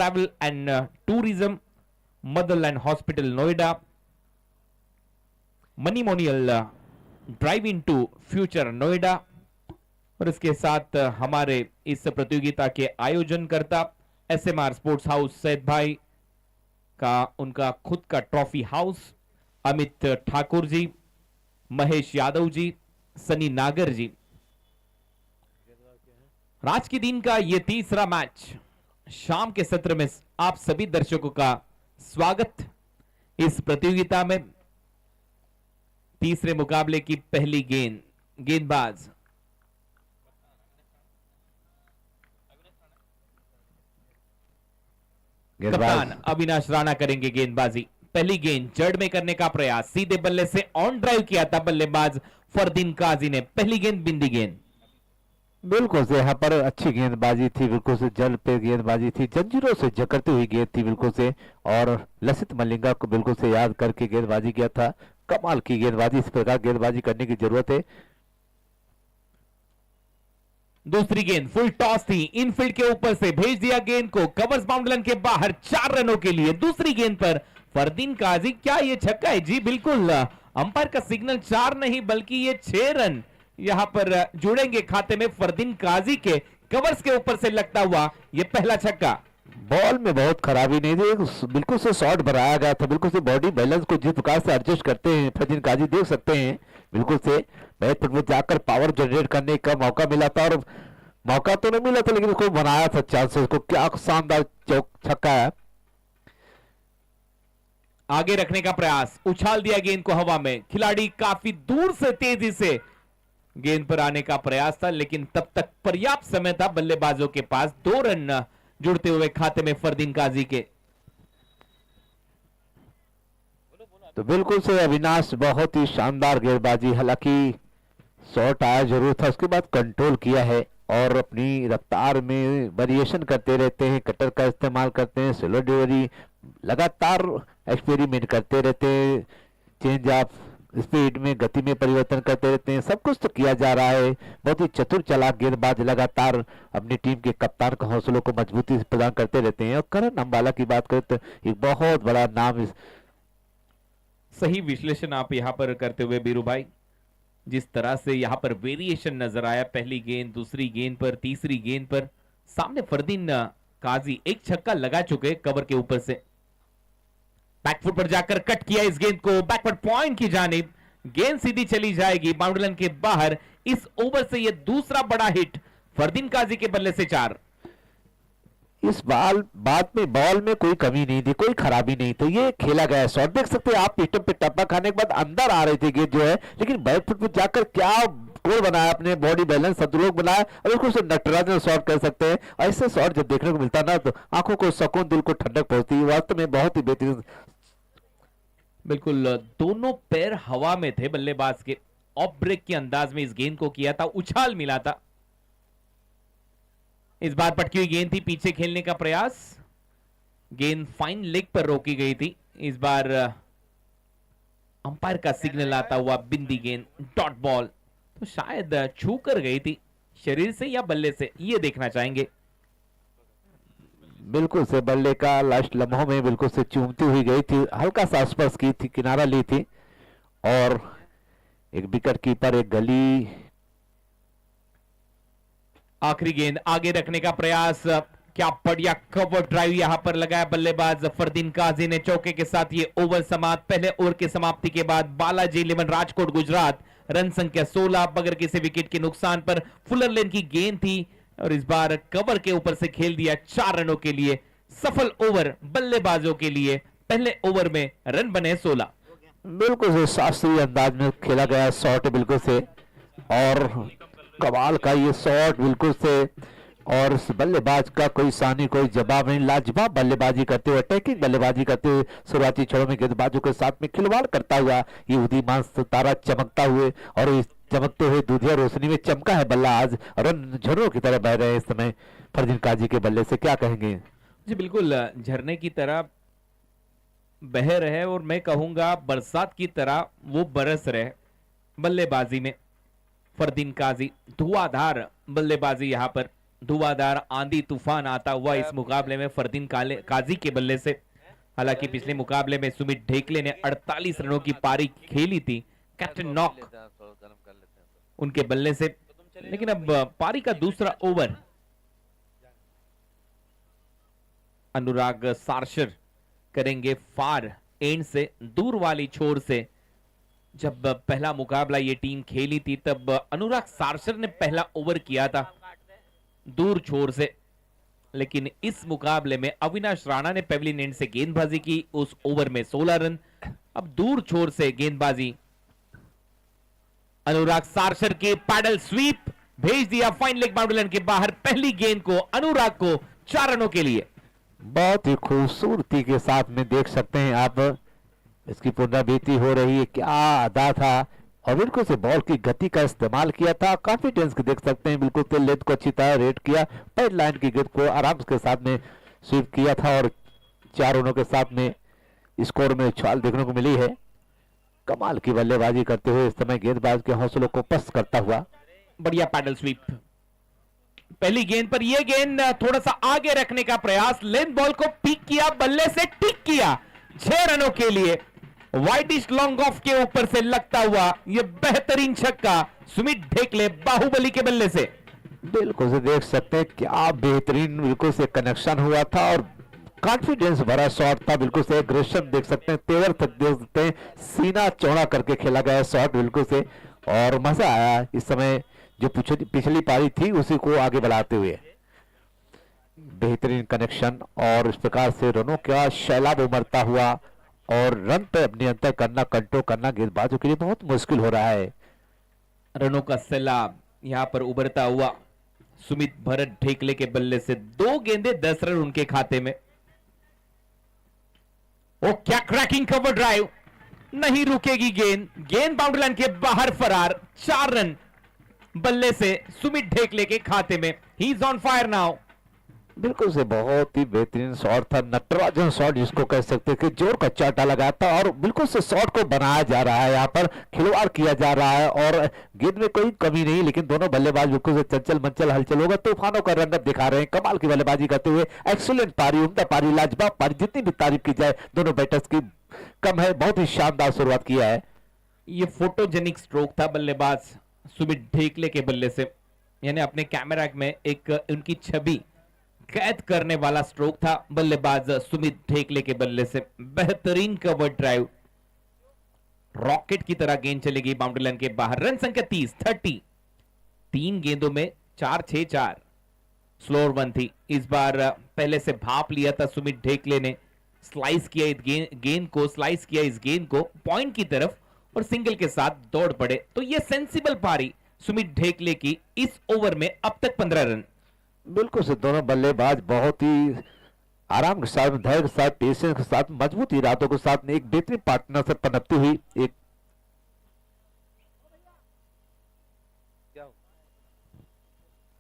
Travel and tourism, motherland hospital Noida, मनीमोनियल drive into future Noida. और इसके साथ हमारे इस प्रतियोगिता के आयोजनकर्ता एसएमआर स्पोर्ट्स हाउस सैद भाई का उनका खुद का ट्रॉफी हाउस, अमित ठाकुर जी, महेश यादव जी, सनी नागर जी। आज के दिन का यह तीसरा मैच, शाम के सत्र में आप सभी दर्शकों का स्वागत। इस प्रतियोगिता में तीसरे मुकाबले की पहली गेंद, गेंदबाज कप्तान अविनाश राणा करेंगे गेंदबाजी। पहली गेंद जड़ में करने का प्रयास, सीधे बल्ले से ऑन ड्राइव किया था बल्लेबाज फरदीन काजी ने। पहली गेंद बिंदी गेंद, बिल्कुल से यहाँ पर अच्छी गेंदबाजी थी, बिल्कुल से जल पे गेंदबाजी थी, जंजीरों से जकड़ती हुई गेंद थी बिल्कुल से, और लसित मलिंगा को बिल्कुल से याद करके गेंदबाजी किया था। कमाल की गेंदबाजी, इस प्रकार गेंदबाजी करने की जरूरत है। दूसरी गेंद फुल टॉस थी, इनफील्ड के ऊपर से भेज दिया गेंद को कवर्स बाउंड्री के बाहर 4 रनों के लिए। दूसरी गेंद पर फरदीन काजी, क्या ये छक्का है? जी बिल्कुल, अंपायर का सिग्नल 4 नहीं बल्कि ये 6 रन यहां पर जुड़ेंगे खाते में फरदीन काजी के कवर्स के ऊपर से लगता हुआ ये पहला छक्का। बॉल में बहुत खराबी नहीं थी, बिल्कुल से शॉट बनाया गया था, बिल्कुल से बॉडी बैलेंस को जिस प्रकार से एडजस्ट करते हैं फरदीन काजी, देख सकते हैं बिल्कुल से बैट फुट में जाकर पावर जनरेट करने का मौका मिला था, और मौका तो नहीं मिला था लेकिन उसको बनाया था चांसेस को। क्या शानदार छक्का है। आगे रखने का प्रयास, उछाल दिया गेंद को हवा में, खिलाड़ी काफी दूर से तेजी से गेंद पर आने का प्रयास था लेकिन तब तक पर्याप्त समय था बल्लेबाजों के पास। 2 रन जुड़ते हुए खाते में फरदीन काजी के। तो बिल्कुल से अविनाश बहुत ही शानदार गेंदबाजी, हालांकि शॉट आया जरूर था, उसके बाद कंट्रोल किया है और अपनी रफ्तार में वेरिएशन करते रहते हैं, कटर का इस्तेमाल करते हैं, स्लो डिलीवरी, लगातार एक्सपेरिमेंट करते रहते हैं, चेंज ऑफ स्पीड में, गति में परिवर्तन करते रहते हैं, सब कुछ तो किया जा रहा है। बहुत ही चतुर चालाक गेंदबाज लगातार अपनी टीम के कप्तान के हौसलों को मजबूती से प्रदान करते रहते हैं। और करण अंबाला की बात करें तो एक बहुत बड़ा नाम। सही विश्लेषण आप यहां पर करते हुए बीरू भाई, जिस तरह से यहां पर वेरिएशन नजर आया पहली गेंद, दूसरी गेंद पर, तीसरी गेंद पर, सामने फरदीन काजी एक छक्का लगा चुके कवर के ऊपर से। बैकफुट पर जाकर कट किया इस गेंद को बैकवर्ड पॉइंट की जानिब, गेंद सीधी चली जाएगी बाउंड्री लाइन के बाहर। इस ओवर से यह दूसरा बड़ा हिट फरदीन काजी के बल्ले से 4। इस बॉल में कोई कमी नहीं थी, कोई खराबी नहीं थी, ये खेला गया शॉट देख सकते हैं आप। पिस्टन पे टप्पा खाने के बाद अंदर आ रही थी गेंद जो है, लेकिन बैक फुट पे जाकर क्या गोल बनाया, अपने बॉडी बैलेंस सदुपयोग बनाया, और उसको से नटराजन शॉट कर सकते हैं। ऐसे शॉट जब देखने को मिलता ना तो आंखों को सुकून, दिल को ठंडक पहुंचती है, वास्तव में बहुत ही बेहतरीन। बिल्कुल, दोनों पैर हवा में थे बल्लेबाज के, ऑफ ब्रेक के अंदाज में इस गेंद को किया था, उछाल मिला था। इस बार पटकी हुई गेंद थी, पीछे खेलने का प्रयास, गेंद फाइन लेग पर रोकी गई थी। इस बार अंपायर का सिग्नल आता हुआ बिंदी गेंद, डॉट बॉल, तो शायद छू कर गई थी शरीर से या बल्ले से, ये देखना चाहेंगे। बिल्कुल से बल्ले का लास्ट लम्हों में बिल्कुल से चूमती हुई गई थी, हल्का सा स्पर्श की थी, किनारा ली थी, और एक विकेट कीपर, एक गली। आखिरी गेंद आगे रखने का प्रयास, क्या बढ़िया कवर ड्राइव यहां पर लगाया बल्लेबाज फरदीन काजी ने। चौके के साथ ये ओवर समाप्त। पहले ओवर की समाप्ति के बाद बालाजी इलेवन राजकोट गुजरात, रन संख्या 16 बगैर किसी विकेट के नुकसान पर। फुलर लेन की गेंद थी और इस बार कवर के ऊपर से खेल दिया 4 रनों के लिए। सफल ओवर बल्लेबाजों के लिए, पहले ओवर में रन बने 16। बिल्कुल से शास्त्रीय अंदाज में खेला गया शॉट बिल्कुल से, और कमाल का ये शॉट बिल्कुल से, और इस बल्लेबाज का कोई सानी, कोई जवाब नहीं। लाजवाब बल्लेबाजी करते हुए, अटैकिंग बल्लेबाजी करते हुए, शुरुआती क्षणों में गेंदबाजों के साथ में खिलवाड़ करता हुआ ये उदीयमान सितारा चमकता हुए, और इस चमकते हुए दूधिया रोशनी में चमका है बल्ला आज, रन झरनों की तरह बह रहे हैं इस समय फरदीन काजी के बल्ले से। क्या कहेंगे? जी बिल्कुल, झरने की तरह बह रहे, और मैं कहूंगा बरसात की तरह वो बरस रहे बल्लेबाजी में। फरदीन काजी धुआंधार बल्लेबाजी यहां पर धुआंधार आंधी तूफान आता हुआ इस मुकाबले में फरदीन काजी के बल्ले से। हालांकि पिछले मुकाबले में सुमित ढेकले ने 48 रनों की पारी खेली थी कैप्टन नॉक उनके बल्ले से, लेकिन अब पारी का दूसरा ओवर अनुराग सारशर करेंगे फार एंड से, दूर वाली छोर से। जब पहला मुकाबला ये टीम खेली थी तब अनुराग सारशर ने पहला ओवर किया था दूर छोर से, लेकिन इस मुकाबले में अविनाश राणा ने पेविलियन एंड से गेंदबाजी की। उस ओवर में 16 रन। अब दूर छोर से गेंदबाजी अनुराग सारशर के पैडल स्वीप भेज दिया फाइन लेग बाउंड्री लाइन के बाहर। पहली गेंद को अनुराग को 4 रनों के लिए। बहुत ही खूबसूरती के साथ में देख सकते हैं आप, इसकी पुनरावृत्ति हो रही है। क्या अदा था और बिल्कुल से बॉल की गति का इस्तेमाल किया था, कॉन्फिडेंस को देख सकते हैं। बिल्कुल से लेंथ को अच्छी तरह रेट किया, पैड लाइन की गेंद को आराम के साथ में स्वीप किया था और 4 रनों के साथ में स्कोर में उछाल देखने को मिली है। कमाल की बल्लेबाजी करते हुए इस समय गेंदबाज के हौसलों को पस्त करता हुआ बढ़िया पैडल स्वीप। पहली गेंद पर यह गेंद थोड़ा सा आगे रखने का प्रयास, लेंथ बॉल को पिक किया, बल्ले से टिक किया 6 रनों के लिए। वाइडिश लॉन्ग ऑफ के ऊपर से लगता हुआ यह बेहतरीन छक्का सुमित ढेकले बाहुबली के बल्ले से। बिल्कुल से देख सकते हैं क्या बेहतरीन बिल्कुल से कनेक्शन हुआ था और कॉन्फिडेंस भरा शॉट था। बिल्कुल से एग्रेशन देख सकते हैं, तेवर तक देख सकते हैं, सीना चौड़ा करके खेला गया शॉट बिल्कुल से, और मजा आया इस समय जो पिछली पारी थी उसी को आगे बढ़ाते हुए। बेहतरीन कनेक्शन और इस प्रकार से रनों का सैलाब उमड़ता हुआ और रन पे नियंत्रण करना, कंट्रोल करना गेंदबाजों के लिए बहुत मुश्किल हो रहा है। रनों का सैलाब यहां पर उभरता हुआ सुमित भरत ढेकले के बल्ले से। 2 गेंदे 10 रन उनके खाते में। ओ क्या क्रैकिंग कवर ड्राइव, नहीं रुकेगी गेंद, गेंद बाउंड्री लाइन के बाहर फरार। 4 रन बल्ले से सुमित ढेकले के खाते में। He is on fire now. बिल्कुल से बहुत ही बेहतरीन शॉट था, नटराजन शॉट जिसको कह सकते कि जोर का चाटा लगा था और बिल्कुल से शॉट को बनाया जा रहा है, यहाँ पर खिलवाड़ किया जा रहा है और गेंद में कोई कमी नहीं, लेकिन दोनों बल्लेबाज बिल्कुल से चंचल मंचल हलचल होगा, तूफानों का रंगत दिखा रहे हैं। कमाल की बल्लेबाजी करते हुए एक्सीलेंट पारी, उम्दा पारी, लाजवाब पारी, जितनी भी तारीफ की जाए दोनों बैटर्स की कम है। बहुत ही शानदार शुरुआत किया है। ये फोटोजेनिक स्ट्रोक था बल्लेबाज सुमित ढेकले के बल्ले से, यानी अपने कैमरा में एक उनकी छवि कैद करने वाला स्ट्रोक था बल्लेबाज सुमित ढेकले के बल्ले से। बेहतरीन कवर ड्राइव, रॉकेट की तरह गेंद चलेगी बाउंड्री लाइन के बाहर। रन संख्या 30। 3 गेंदों में 4-6-4 स्लोअर 1 थी। इस बार पहले से भाप लिया था सुमित ढेकले ने, स्लाइस किया इस गेंद को पॉइंट की तरफ और सिंगल के साथ दौड़ पड़े। तो ये सेंसिबल पारी सुमित ढेकले की इस ओवर में अब तक 15 रन। बिल्कुल से दोनों बल्लेबाज बहुत ही आराम के साथ, धैर्य के साथ, पेशेंस के साथ, मजबूत इरादों के साथ एक बेहतरीन पार्टनर से पनपती हुई एक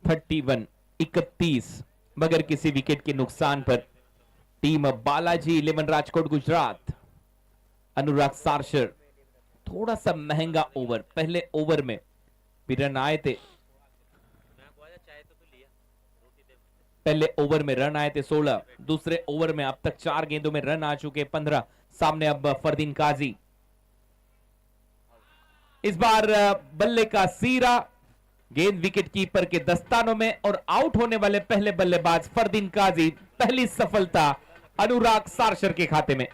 31 मगर किसी विकेट के नुकसान पर टीम बालाजी 11 राजकोट गुजरात अनुराग सारशर थोड़ा सा महंगा ओवर। पहले ओवर में भी रन आए थे, पहले ओवर में रन आए थे 16, दूसरे ओवर में अब तक 4 गेंदों में रन आ चुके 15। सामने अब फरदीन काजी, इस बार बल्ले का सीरा, गेंद विकेट कीपर के दस्तानों में और आउट होने वाले पहले बल्लेबाज फरदीन काजी। पहली सफलता अनुराग सारशर के खाते में।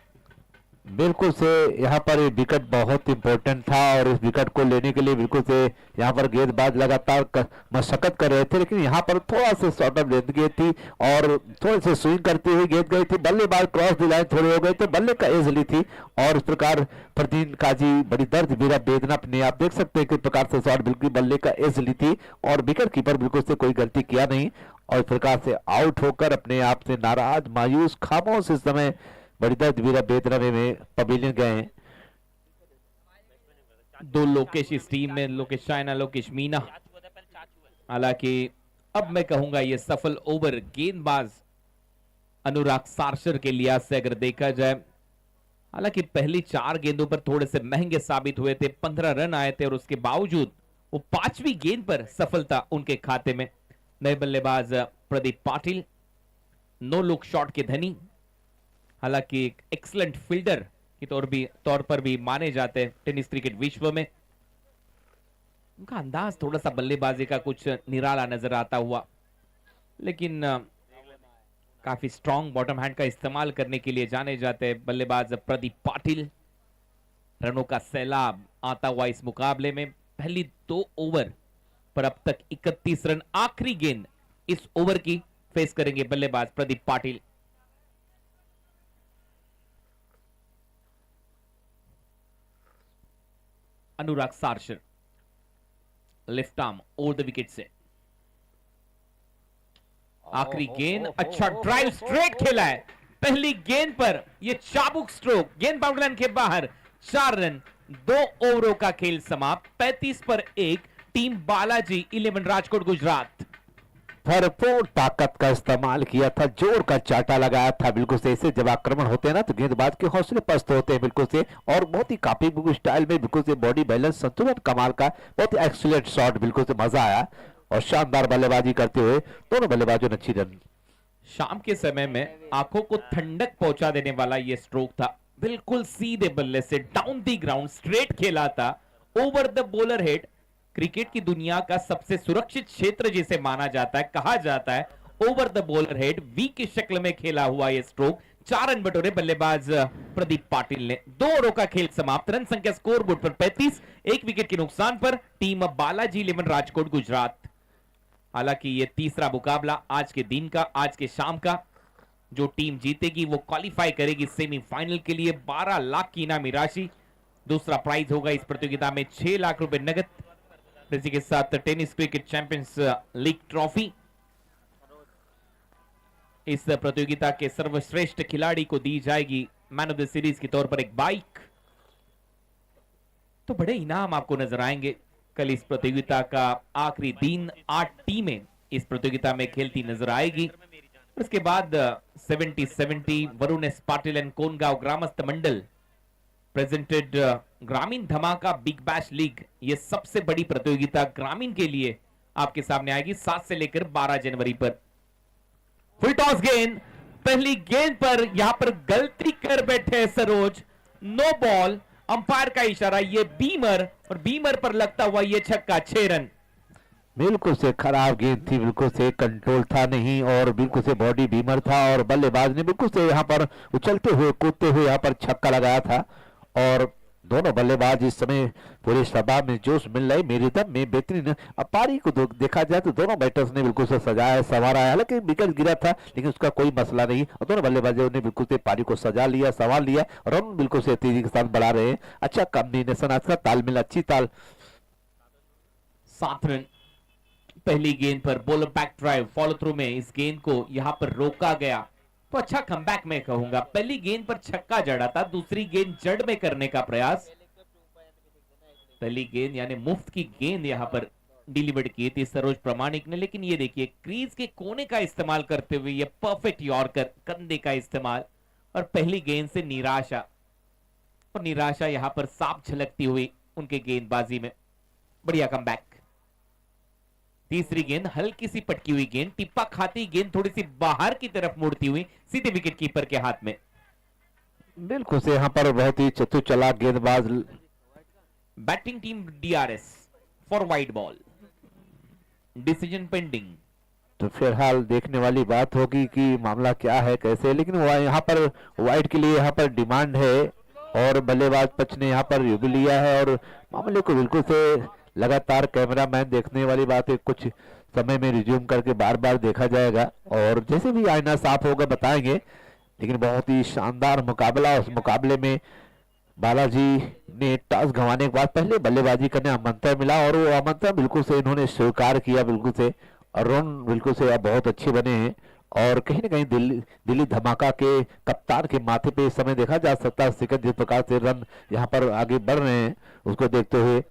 बिल्कुल से यहाँ पर ये विकेट बहुत इंपॉर्टेंट था और इस विकेट को लेने के लिए बिल्कुल से यहाँ पर गेंदबाज लगातार मशक्कत कर रहे थे, लेकिन यहाँ पर थोड़ा सा शॉर्ट ऑफ लेंथ गई थी और थोड़े से स्विंग करते हुए गेंद गई थी। बल्लेबाज क्रॉस द लाइन थोड़े हो गए थे, बल्ले का एज ली थी और इस प्रकार फरदीन काजी बड़ी दर्द भरा वेदना अपने आप देख सकते हैं किस प्रकार से शॉट बिल्कुल बल्ले का एज ली थी और विकेट कीपर बिल्कुल से कोई गलती किया नहीं और इस प्रकार से आउट होकर अपने आप से नाराज, मायूस, खामोश इस समय बड़ी दर्द भरा वेदना में पवेलियन गए हैं। 2 लोकेश इस टीम में, लोकेश चाइना, लोकेश मीना। हालांकि अब मैं कहूंगा ये सफल ओवर गेंदबाज अनुराग सारशर के लिहाज से अगर देखा जाए, हालांकि पहली 4 गेंदों पर थोड़े से महंगे साबित हुए थे, 15 रन आए थे और उसके बावजूद वो 5वीं गेंद पर सफलता उनके खाते में। नए बल्लेबाज Pradeep Patil, no look shot के धनी, हालांकि एक एक्सलेंट फील्डर के तौर पर भी माने जाते हैं टेनिस क्रिकेट विश्व में। उनका अंदाज थोड़ा सा बल्लेबाजी का कुछ निराला नजर आता हुआ, लेकिन काफी स्ट्रॉन्ग बॉटम हैंड का इस्तेमाल करने के लिए जाने जाते हैं बल्लेबाज प्रदीप पाटिल। रनों का सैलाब आता हुआ इस मुकाबले में। पहली 2 ओवर पर अब तक 31 रन। आखिरी गेंद इस ओवर की फेस करेंगे बल्लेबाज प्रदीप पाटिल। अनुराग सारशर left arm over the wicket से। आखिरी गेंद, अच्छा ड्राइव स्ट्रेट खेला है। पहली गेंद पर यह चाबुक स्ट्रोक, गेंद बाउंड्री लाइन के बाहर। 4 रन, 2 ओवरों का खेल समाप्त। 35 पर 1। टीम बालाजी 11 राजकोट गुजरात। भरपूर ताकत का इस्तेमाल किया था, जोर का चाटा लगाया था बिल्कुल से। ऐसे जब आक्रमण होते हैं ना तो गेंदबाज के हौसले पस्त होते हैं बिल्कुल से, और बहुत ही काफी बिल्कुल स्टाइल में बिल्कुल से बॉडी बैलेंस संतुलन कमाल का, बहुत ही एक्सीलेंट शॉट, बिल्कुल से मजा आया और शानदार बल्लेबाजी करते हुए दोनों बल्लेबाजों ने अच्छी रन। शाम के समय में आंखों को ठंडक पहुंचा देने वाला यह स्ट्रोक था। बिल्कुल सीधे बल्ले से डाउन दी ग्राउंड स्ट्रेट खेला था, over the bowler head. Cricket की दुनिया का सबसे सुरक्षित क्षेत्र जिसे माना जाता है, कहा जाता है, over the bowler head V की शक्ल में खेला हुआ यह स्ट्रोक। 4 रन बटोरे बल्लेबाज प्रदीप पाटिल ने। 2 ओवरों का खेल समाप्त। रन संख्या स्कोर बोर्ड पर 35, 1 विकेट के नुकसान पर टीम बालाजी 11 राजकोट गुजरात। हालांकि यह तीसरा मुकाबला आज के दिन का, आज के शाम का। जो टीम जीतेगी वो क्वालिफाई करेगी सेमीफाइनल के लिए। 12 लाख की इनामी राशि। दूसरा प्राइज होगा इस प्रतियोगिता में 6 लाख रुपए नगद, इसी के साथ tennis cricket champions league trophy. इस प्रतियोगिता के सर्वश्रेष्ठ खिलाड़ी को दी जाएगी मैन ऑफ द सीरीज के तौर पर एक बाइक। तो बड़े इनाम आपको नजर आएंगे। कल इस प्रतियोगिता का आखिरी दिन। 8 टीमें इस प्रतियोगिता में खेलती नजर आएगी। उसके बाद 70-70 वरुण एस पाटिल एंड कोनगांव ग्रामस्थ मंडल प्रेजेंटेड ग्रामीण धमाका बिग बैश लीग। यह सबसे बड़ी प्रतियोगिता ग्रामीण के लिए आपके सामने आएगी 7 से लेकर 12 जनवरी पर। फुल टॉस गेंद, पहली गेंद पर यहां पर गलती कर बैठे सरोज। नो बॉल, अंपायर का इशारा। ये बीमर, और बीमर पर लगता हुआ ये छक्का। 6 रन। बिल्कुल से खराब गेंद थी, बिल्कुल से कंट्रोल था नहीं, और बिल्कुल से बॉडी बीमर था, और बल्लेबाज ने बिल्कुल से यहाँ पर उछलते हुए कूदते हुए यहाँ पर छक्का लगाया था। और दोनों बल्लेबाज इस समय पूरे सभा में जोश मिल रहे, मेरी दम में बेहतरीन। अब पारी को देखा जाए तो दोनों बैटर्स ने बिल्कुल से सजाया संवारा है। हालांकि विकेट गिरा था लेकिन उसका कोई मसला नहीं, और दोनों बल्लेबाजों ने बिल्कुल से पारी को सजा लिया, संवार लिया, रन बिल्कुल से तेजी के साथ बढ़ा रहे हैं। अच्छा कॉम्बिनेशन, आज का तालमेल, अच्छी ताल। 7 रन। पहली गेंद पर bowler back drive, follow through में इस गेंद को यहां पर रोका गया, तो अच्छा कमबैक में कहूंगा। पहली गेंद पर छक्का जड़ा था, दूसरी गेंद जड़ में करने का प्रयास। पहली गेंद यानी मुफ्त की गेंद यहां पर डिलीवर्ड की थी सरोज प्रामाणिक ने, लेकिन ये देखिए क्रीज के कोने का इस्तेमाल करते हुए ये परफेक्ट यॉर्कर, कंधे का इस्तेमाल, और पहली गेंद से निराशा, और निराशा यहां पर साफ झलकती हुई उनके गेंदबाजी में। बढ़िया कमबैक। तीसरी गेंद हल्की सी पटकी हुई गेंद, टिप्पा खाती गेंद थोड़ी सी बाहर की तरफ मुड़ती हुई सीधे विकेट कीपर के हाथ में। बिल्कुल से यहाँ पर बहुत ही चतुर चालाक गेंदबाज। Batting team DRS for wide ball, decision pending. तो फिलहाल देखने वाली बात होगी कि मामला क्या है, कैसे, लेकिन यहाँ पर वाइड के लिए यहाँ पर डिमांड है, और बल्लेबाज पक्ष ने यहाँ पर रिव्यू भी लिया है, और मामले को बिल्कुल से लगातार कैमरामैन देखने वाली बात है। कुछ समय में रिज्यूम करके बार बार देखा जाएगा, और जैसे भी आईना साफ होगा बताएंगे। लेकिन बहुत ही शानदार मुकाबला। उस मुकाबले में बालाजी ने टॉस गंवाने के बाद पहले बल्लेबाजी करने आमंत्रण मिला, और वो आमंत्रण बिल्कुल से इन्होंने स्वीकार किया बिल्कुल से, और रन बिल्कुल से अब बहुत अच्छे बने हैं। और कहीं ना कहीं दिल्ली धमाका के कप्तान के माथे पे इस समय देखा जा सकता है सिकंदर जिस प्रकार से रन यहाँ पर आगे बढ़ रहे हैं, उसको देखते हुए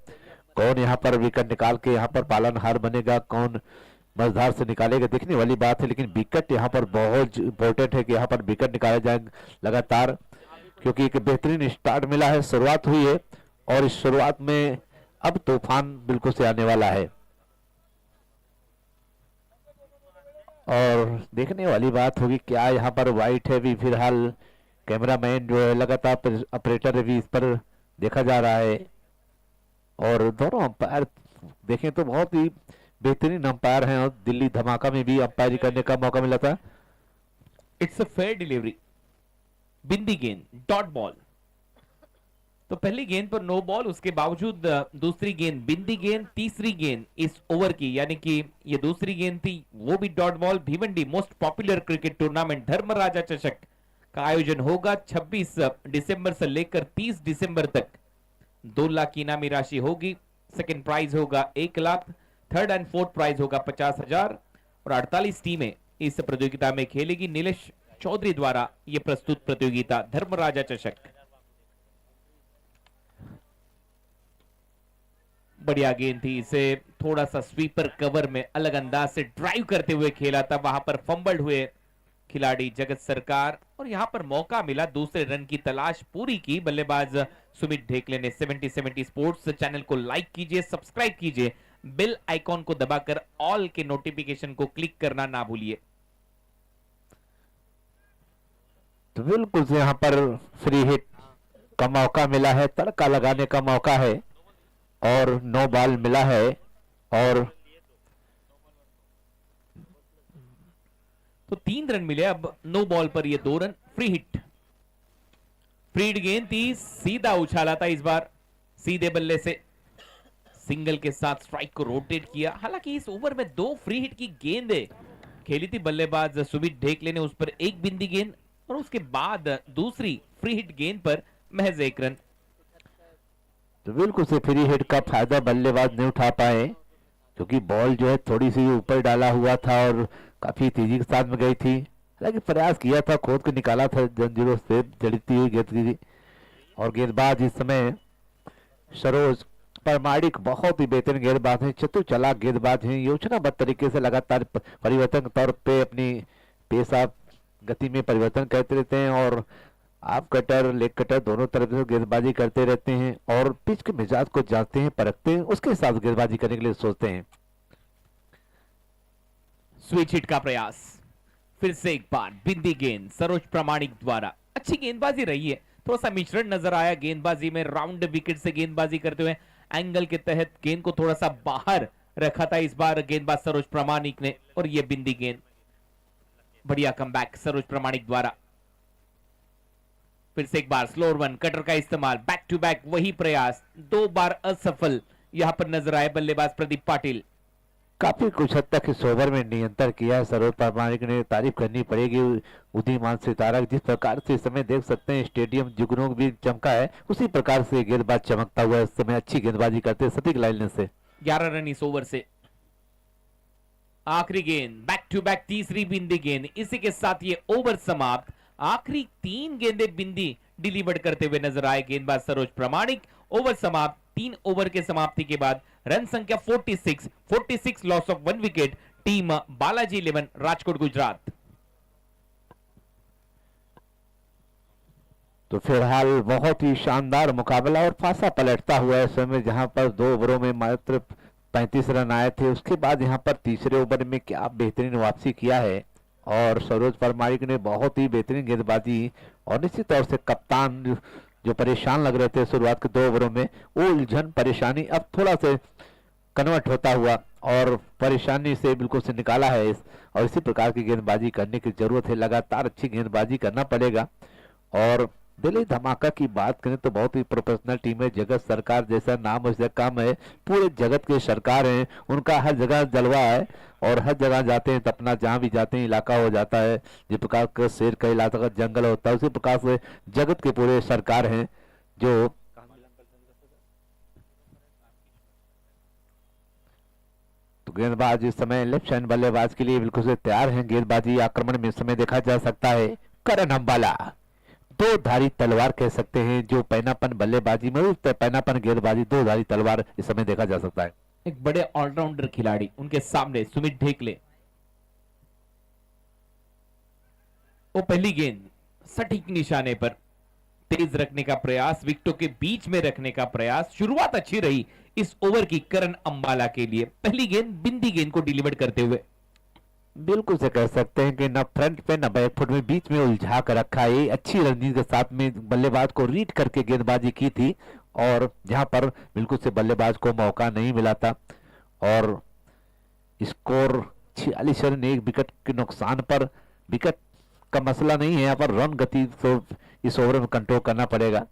कौन यहाँ पर विकेट निकाल के यहाँ पर पालनहार बनेगा, कौन मझधार से निकालेगा, देखने वाली बात है। लेकिन विकेट यहाँ पर बहुत इंपॉर्टेंट है कि यहाँ पर विकेट निकाले जाए लगातार, क्योंकि एक बेहतरीन स्टार्ट मिला है, शुरुआत हुई है, और इस शुरुआत में अब तूफान बिल्कुल से आने वाला है। और देखने वाली बात होगी क्या यहाँ पर वाइट है भी। फिलहाल कैमरामैन जो है लगातार ऑपरेटर भी इस पर देखा जा रहा है। और दोनों अंपायर देखें तो बहुत ही बेहतरीन अंपायर हैं और दिल्ली धमाका में भी अंपायरी करने का मौका मिला था। इट्स अ फेयर डिलीवरी, बिंदी गेंद, डॉट बॉल। तो पहली गेंद पर नो बॉल, उसके बावजूद दूसरी गेंद बिंदी गेंद, तीसरी गेंद इस ओवर की यानी कि ये दूसरी गेंद थी वो भी dot ball. Bhiwandi most popular cricket tournament Dharmaraja Chashak का आयोजन होगा 26 दिसंबर से लेकर 30 दिसंबर तक। 2 लाख की इनामी राशि होगी। सेकंड प्राइज होगा 1 lakh, third and fourth prize होगा 50,000 और 48 टीमें इस प्रतियोगिता में खेलेगी। नीलेश चौधरी द्वारा यह प्रस्तुत प्रतियोगिता धर्मराजा चषक। बढ़िया गेंद थी, इसे थोड़ा सा स्वीपर कवर में अलग अंदाज से ड्राइव करते हुए खेला था, वहां पर फंबल्ड हुए खिलाड़ी जगत सरकार और यहां पर मौका मिला दूसरे रन की तलाश पूरी की बल्लेबाज सुमित ढेकले ने। 70-70 स्पोर्ट्स चैनल को लाइक कीजिए, सब्सक्राइब कीजिए, बेल आइकॉन को दबाकर ऑल के नोटिफिकेशन को क्लिक करना ना भूलिए। तो बिल्कुल से यहाँ पर फ्री हिट का मौका मिला है, तड़का लगाने का मौका है और नो बॉल मिला है। और तो 3 रन मिले, अब नो बॉल पर ये 2 रन। फ्री हिट, फ्रीड गेंद थी, सीधा उछाला था इस बार सीधे बल्ले से, सिंगल के साथ स्ट्राइक को रोटेट किया। हालांकि इस ओवर में 2 फ्री हिट की गेंदें खेली थी बल्लेबाज सुमित ढेकले ने, उस पर एक बिंदी गेंद और उसके बाद दूसरी फ्री हिट गेंद पर महज 1 रन। तो बिल्कुल से फ्री हिट का फायदा बल्लेबाज नहीं उठा पाए क्योंकि बॉल जो है थोड़ी सी ऊपर डाला हुआ था और काफी तेजी के साथ में गई थी। हालांकि प्रयास किया था, खोद के निकाला था जंजीरों से जड़ती हुई गेंद की। और गेंदबाज इस समय सरोज परमाणिक बहुत ही बेहतरीन गेंदबाज हैं, चतुर चालाक गेंदबाज हैं, योजनाबद्ध तरीके से लगातार परिवर्तन के तौर पे अपनी पेशा गति में परिवर्तन करते रहते हैं और आप कटर लेग कटर दोनों तरफ से गेंदबाजी करते रहते हैं और पिच के मिजाज को जानते हैं, परखते हैं, उसके साथ गेंदबाजी करने के लिए सोचते हैं। स्विच हिट का प्रयास, फिर से एक बार बिंदी गेंद सरोज प्रामाणिक द्वारा। अच्छी गेंदबाजी रही है, थोड़ा सा मिश्रण नजर आया गेंदबाजी में, राउंड विकेट से गेंदबाजी करते हुए एंगल के तहत गेंद को थोड़ा सा बाहर रखा था इस बार गेंदबाज सरोज प्रामाणिक ने और यह बिंदी गेंद। बढ़िया कमबैक सरोज प्रामाणिक द्वारा। फिर से एक बार स्लोअर वन, कटर का इस्तेमाल, बैक टू बैक वही प्रयास, 2 बार असफल यहां पर नजर आए बल्लेबाज प्रदीप पाटिल। काफी कुछ हद तक इस ओवर में नियंत्रण किया है सरोज प्रामाणिक ने, तारीफ करनी पड़ेगी उदीयमान सितारा। जिस प्रकार से इस समय देख सकते हैं स्टेडियम जुगनू भी चमका है, उसी प्रकार से गेंदबाज चमकता हुआ इस समय अच्छी गेंदबाजी करते हैं सटीक लाइन से। 11 रन इस ओवर से। आखिरी गेंद, बैक टू बैक तीसरी बिंदी गेंद, इसी के साथ ये ओवर समाप्त। आखिरी 3 गेंदें बिंदी डिलीवर करते हुए नजर आए गेंदबाज सरोज प्रामाणिक। ओवर समाप्त। 3 ओवर के समाप्ति के बाद रन संख्या 46 loss of 1 wicket. Team Balaji 11 Rajkot Gujarat. तो फिलहाल बहुत ही शानदार मुकाबला और फासा पलटता हुआ है समय, जहां पर 2 ओवरों में मात्र 35 रन आए थे। उसके बाद यहां पर तीसरे ओवर में क्या बेहतरीन वापसी किया है और सरोज परमाणिक ने बहुत ही बेहतरीन गेंदबाजी और निश्चित तौर से कप्तान जो परेशान लग रहे थे शुरुआत के 2 ओवरों में, वो उलझन परेशानी अब थोड़ा से कन्वर्ट होता हुआ और परेशानी से बिल्कुल से निकाला है और इसी प्रकार की गेंदबाजी करने की जरूरत है, लगातार अच्छी गेंदबाजी करना पड़ेगा। और दिल्ली धमाका की बात करें तो बहुत ही प्रोफेशनल टीम है, जगत सरकार जैसा नाम उसका काम है, पूरे जगत के सरकार हैं, उनका हर जगह जलवा है और हर जगह जाते हैं तो अपना जहां भी जाते हैं इलाका हो जाता है। जिस प्रकार का शेर का इलाका का जंगल होता है, उसी प्रकार से जगत के पूरे सरकार हैं जो तो गेंदबाज इस समय लेफ्ट हैंड बल्लेबाज के लिए बिल्कुल से तैयार हैं। गेंदबाजी आक्रमण में इस समय देखा जा सकता है करण अंबाला, 2 धारी तलवार कह सकते हैं, जो पैनापन बल्लेबाजी में पैनापन गेंदबाजी 2 धारी तलवार इस समय देखा जा सकता है। एक बड़े ऑलराउंडर खिलाड़ी उनके सामने सुमित ढेकले। वो पहली गेंद सटीक निशाने पर, तेज रखने का प्रयास, विकेटों के बीच में रखने का प्रयास। शुरुआत अच्छी रही इस ओवर की करण अंबाला के लिए, पहली गेंद बिंदी गेंद को डिलीवर करते हुए। बिल्कुल से कह सकते हैं कि न फ्रंट पे न बैक फुट में बीच में उलझा कर रखा है। ये अच्छी रणनीति के साथ में बल्लेबाज को रीड करके गेंदबाजी की थी, और जहां पर बिल्कुल से बल्लेबाज को मौका नहीं मिला था। और स्कोर 46 रन, 1 विकेट के नुकसान पर। विकेट का मसला नहीं है, यहाँ पर रन गति तो इस ओवर में कंट्रोल करना पड़ेगा।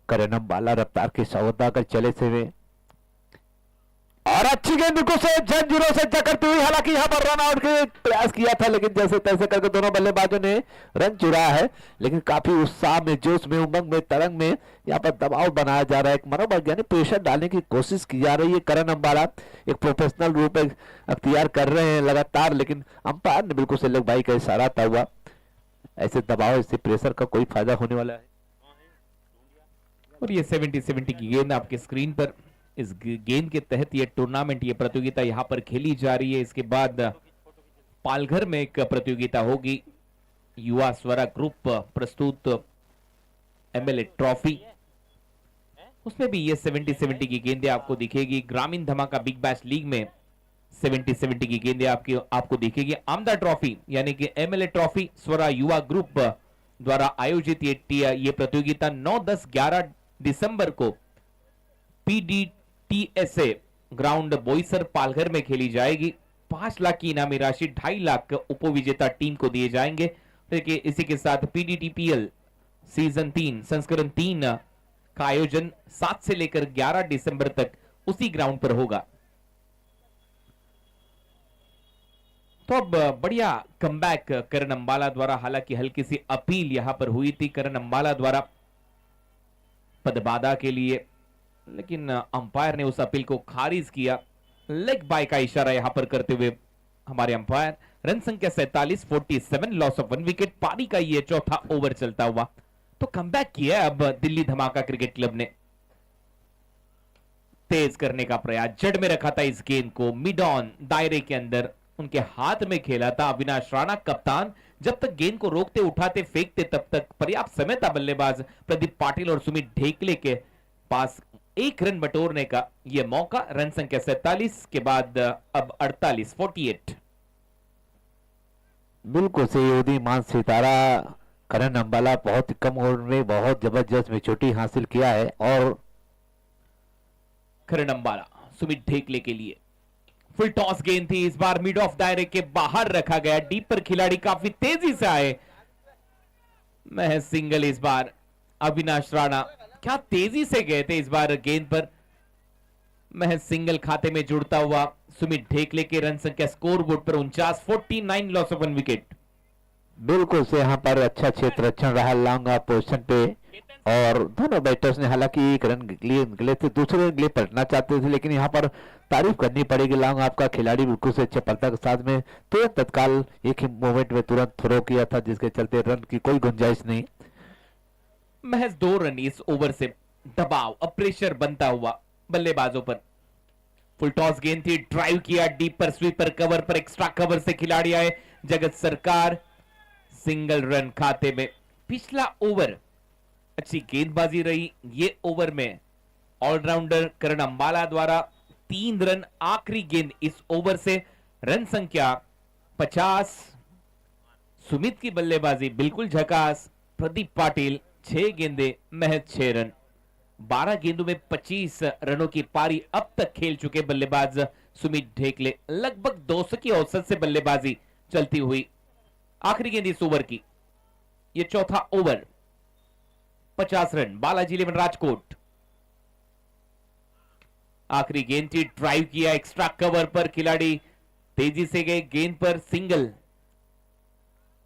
करण अम्बाला रफ्तार के सौदा कर चले से वे, और अच्छी गेंद बिल्कुल से जंजीरों से जकड़ती हुई, हालांकि यहाँ पर रन आउट के प्रयास किया था, लेकिन जैसे तैसे करके दोनों बल्लेबाजों ने रन चुराया है। लेकिन काफी उत्साह में, जोश में, उमंग में, तरंग में यहाँ पर दबाव बनाया जा रहा है, एक मनोवैज्ञानिक प्रेशर डालने की कोशिश की जा रही है। करण अम्बाला एक प्रोफेशनल रूप अख्तियार कर रहे हैं लगातार, लेकिन अंपायर ने बिल्कुल से लेग बाई का इशारा था हुआ। ऐसे दबाव, ऐसे प्रेशर का कोई फायदा होने वाला है। और ये 70-70 की गेंद आपके स्क्रीन पर। इस गेंद के तहत ये टूर्नामेंट, ये प्रतियोगिता यहाँ पर खेली जा रही है। इसके बाद पालघर में एक प्रतियोगिता होगी, युवा स्वरा ग्रुप प्रस्तुत एमएलए ट्रॉफी, उसमें भी ये 70-70 की गेंदें आपको दिखेगी। ग्रामीण धमाका बिग बैश लीग में 70-70 की गेंदें आपको दिखेगी। आमदा ट्रॉफी यानी कि एमएलए ट्रॉफी स्वरा युवा ग्रुप द्वारा आयोजित ये प्रतियोगिता 9, 10, 11 दिसंबर को पीडीटीएसए ग्राउंड बोईसर पालघर में खेली जाएगी। 5 लाख की इनामी राशि, 2.5 लाख उपविजेता टीम को दिए जाएंगे। देखिए इसी के साथ पीडीटीपीएल सीजन 3 संस्करण 3 का आयोजन 7 से लेकर 11 दिसंबर तक उसी ग्राउंड पर होगा। तो अब बढ़िया कमबैक करण अम्बाला द्वारा, हालांकि हल्की सी अपील यहां पर हुई थी करण अम्बाला द्वारा पदबाधा के लिए, लेकिन अंपायर ने उस अपील को खारिज किया। लेग बाय का इशारा यहां पर करते हुए हमारे अंपायर। रन संख्या 47, 47, लॉस ऑफ 1 विकेट। पारी का ये चौथा ओवर चलता हुआ, तो कमबैक किया अब दिल्ली धमाका क्रिकेट क्लब ने। तेज करने का प्रयास, जड़ में रखा था इस गेंद को, मिड ऑन दायरे के अंदर उनके हाथ में खेला था अविनाश राणा कप्तान। जब तक गेंद को रोकते, उठाते, फेंकते, तब तक पर्याप्त समय था बल्लेबाज प्रदीप पाटिल और सुमित ढेकले के पास 1 रन बटोरने का यह मौका। रन संख्या 47 के बाद अब 48, 48। बिल्कुल से उदीयमान सितारा करण अम्बाला बहुत ही कम ओवर में बहुत जबरदस्त मेचोटी हासिल किया है। और करण अम्बाला सुमित ढेकले के लिए फुल टॉस गेंद थी, इस बार मिड ऑफ दायरे के बाहर रखा गया। डीप पर खिलाड़ी काफी तेजी से आए, महज सिंगल इस बार। अविनाश राणा क्या तेजी से गए थे इस बार गेंद पर, महज सिंगल खाते में जुड़ता हुआ। सुमित ढेकले के रन संख्या स्कोर बोर्ड पर 49, 49, लॉस ऑफ 1 विकेट। बिल्कुल से यहाँ पर अच्छा क्षेत्ररक्षण रहा लॉन्ग ऑफ पोजीशन पे, और दोनों बैटर्स ने हालांकि 1 रन निकले थे, दूसरे रन पलटना चाहते थे, लेकिन यहाँ पर तारीफ करनी पड़ेगी लॉन्ग ऑफ का खिलाड़ी बिल्कुल से चपलता के साथ में तुरंत तत्काल एक ही मोमेंट में तुरंत थ्रो किया था, जिसके चलते रन की कोई गुंजाइश नहीं। महज 2 रन इस ओवर से दबाव, अब प्रेशर बनता हुआ बल्लेबाजों पर। फुल टॉस गेंद थी, ड्राइव किया डीप पर, स्वीपर कवर पर, एक्स्ट्रा कवर से खिलाड़ी आए। जगत सरकार सिंगल रन खाते में। पिछला ओवर अच्छी गेंदबाजी रही, ये ओवर में ऑलराउंडर करण अम्बाला द्वारा 3 रन। आखिरी गेंद इस ओवर से, रन संख्या 50। सुमित की बल्लेबाजी बिल्कुल झकास। प्रदीप पाटिल 6 गेंदे, महज 6 रन। 12 गेंदों में 25 रनों की पारी अब तक खेल चुके बल्लेबाज सुमित ढेकले। लगभग 200 की औसत से बल्लेबाजी चलती हुई। आखिरी गेंद इस ओवर की, यह चौथा over, 50 run. Balaji eleven Rajkot. आखिरी गेंद थी, ड्राइव किया एक्स्ट्रा कवर पर, खिलाड़ी तेजी से गए गेंद पर, सिंगल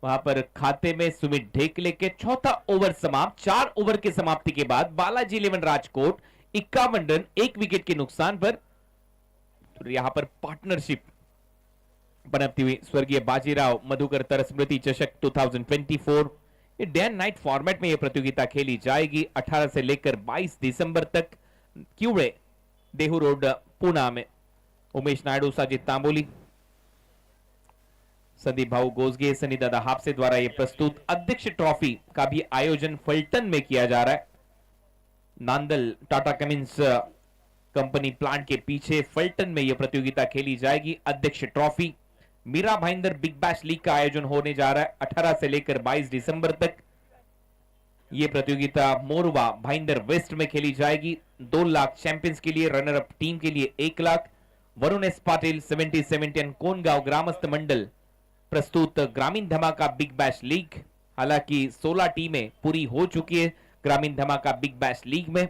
वहां पर खाते में। सुमित ढेकले के चौथा ओवर समाप्त। 4 ओवर की समाप्ति के बाद Balaji eleven Rajkot 51 run 1 wicket के नुकसान पर। तो यहां पर पार्टनरशिप बनती हुई स्वर्गीय बाजीराव मधुकर स्मृति चषक 2024। ये डे एंड नाइट फॉर्मेट में यह प्रतियोगिता खेली जाएगी 18 से लेकर 22 दिसंबर तक। क्यूड़े देहू रोड पुणे में। उमेश नायडू, साजिद तांबोली, संदीप भाऊ गोसगे, सनी दादा हापसे द्वारा यह प्रस्तुत अध्यक्ष ट्रॉफी का भी आयोजन फलटन में किया जा रहा है। Nandal Tata Cummins company plant के पीछे फलटन में यह प्रतियोगिता खेली जाएगी। अध्यक्ष trophy Mira Bhayandar Big Bash League का आयोजन होने जा रहा है 18 से लेकर 22 दिसंबर तक। यह प्रतियोगिता मोरवा भाईंदर वेस्ट में खेली जाएगी। 2 लाख चैंपियंस के लिए, रनर अप टीम के लिए 1 लाख। वरुण एस पाटिल 70-70 कोनगांव ग्रामस्थ मंडल प्रस्तुत ग्रामीण धमाका बिग बैश लीग। हालांकि 16 टीमें पूरी हो चुकी है ग्रामीण धमाका बिग बैश लीग में।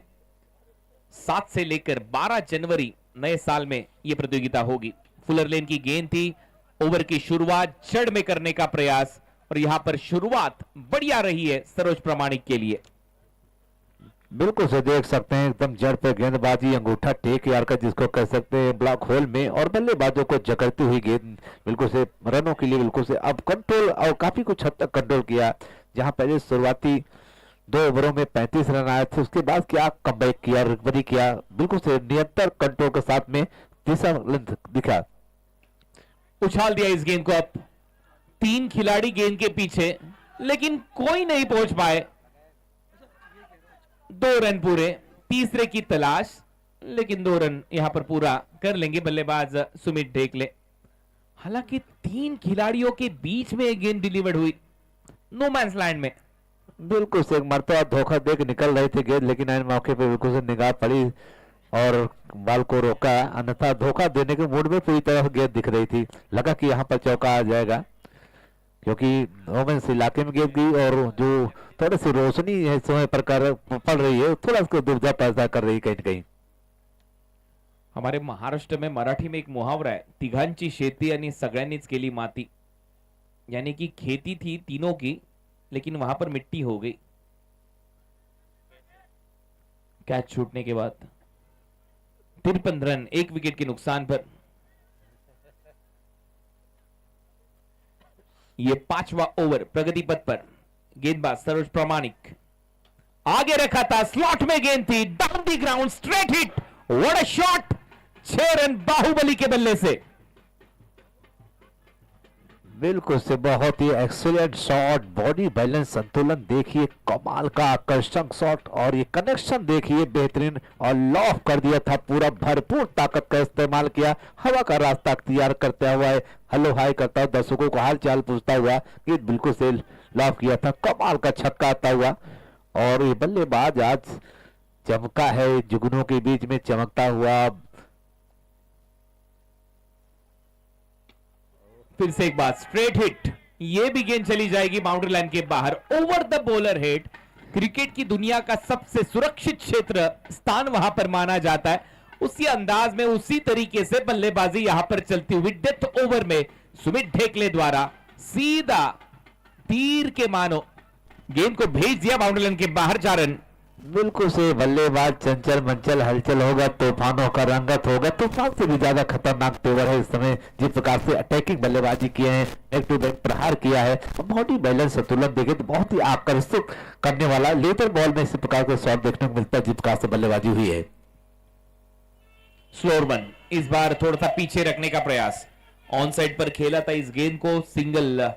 7 से लेकर 12 जनवरी नए साल में यह प्रतियोगिता होगी। फुलर लेन की गेंद थी, ओवर की शुरुआत जड़ में करने का प्रयास, और यहां पर शुरुआत बढ़िया रही है सरोज प्रामाणिक के लिए। बिल्कुल से देख सकते हैं एकदम जड़ पे गेंदबाजी, अंगूठा टेक यार का जिसको कह सकते हैं ब्लॉक होल में, और बल्लेबाजों को जकड़ती हुई गेंद बिल्कुल से रनों के लिए बिल्कुल से अब कंट्रोल, और काफी कुछ हद तक कंट्रोल किया। जहां पहले शुरुआती 2 ओवरों में 35 रन आए थे, उसके बाद क्या कमबैक किया, रिकवरी किया, बिल्कुल से निरंतर कंट्रोल के साथ में तीसरा रन दिखा। उछाल दिया इस गेंद को, अब 3 खिलाड़ी गेंद के पीछे, लेकिन कोई नहीं पहुंच पाए। 2 रन पूरे, तीसरे की तलाश, लेकिन 2 रन यहां पर पूरा कर लेंगे बल्लेबाज सुमित ढेकले। हालांकि 3 खिलाड़ियों के बीच में एक गेंद डिलीवर्ड हुई नो मैंस लैंड में। बिल्कुल से एक मरतबा धोखा देकर निकल रही थी गेंद, लेकिन ऐन मौके पे बिल्कुल से निगाह पड़ी और बॉल को रोका, अन्यथा धोखा देने के मूड में पूरी तरह गेंद दिख रही थी। लगा कि यहाँ पर चौका आ जाएगा, क्योंकि ओमेंस इलाके में गेंद गई और जो थोड़ी सी रोशनी है समय पर पड़ रही है, थोड़ा उसको दुविधा पैदा कर रही है कहीं न कहीं। हमारे महाराष्ट्र में मराठी में एक मुहावरा है, तिघांची शेती आणि सगळ्यांनीच केली माती। यानी कि खेती थी तीनों की, लेकिन वहां पर मिट्टी हो गई कैच छूटने के बाद। 53 रन 1 विकेट के नुकसान पर। यह 5वां ओवर प्रगति पथ पर। गेंदबाज सरोज प्रामाणिक आगे रखा था, स्लॉट में गेंद थी, down the ground, straight hit, what a shot. 6 run Baahubali के बल्ले से। बिल्कुल से बहुत ही एक्सीलेंट शॉट, बॉडी बैलेंस संतुलन देखिए, कमाल का आकर्षक शॉट, और ये कनेक्शन देखिए बेहतरीन, और लॉफ कर दिया था पूरा, भरपूर ताकत का इस्तेमाल किया, हवा का रास्ता अख्तियार करते हुए हेलो हाय करता हुआ, दर्शकों को हाल चाल पूछता हुआ ये बिल्कुल से लॉफ किया था, कमाल का छक्का आता हुआ। और ये बल्लेबाज आज चमका है, जुगनों के बीच में चमकता हुआ। फिर से एक बार स्ट्रेट हिट, ये भी गेंद चली जाएगी बाउंड्री लाइन के बाहर, over the bowler head. Cricket की दुनिया का सबसे सुरक्षित क्षेत्र स्थान वहां पर माना जाता है, उसी अंदाज में उसी तरीके से बल्लेबाजी यहां पर चलती हुई डेथ ओवर में सुमित ढेकले द्वारा सीधा तीर के मानो गेंद को भेज दिया बाउंड्री लाइन के बाहर। 4 रन। बिल्कुल से बल्लेबाज चंचल मंचल हलचल होगा, तूफानों का रंगत होगा, तूफान से भी ज्यादा खतरनाक तेवर है इस समय। जिस प्रकार से अटैकिंग बल्लेबाजी किए हैं, बैक टू बैक प्रहार किया है, बॉडी बैलेंस संतुलन देखे तो बहुत ही आकर्षित करने वाला लेदर बॉल में इसी प्रकार के शॉट देखने को मिलता है जिस प्रकार से बल्लेबाजी हुई है। स्लोअर वन, इस बार थोड़ा सा पीछे रखने का प्रयास, ऑन साइड पर खेला था इस गेंद को, सिंगल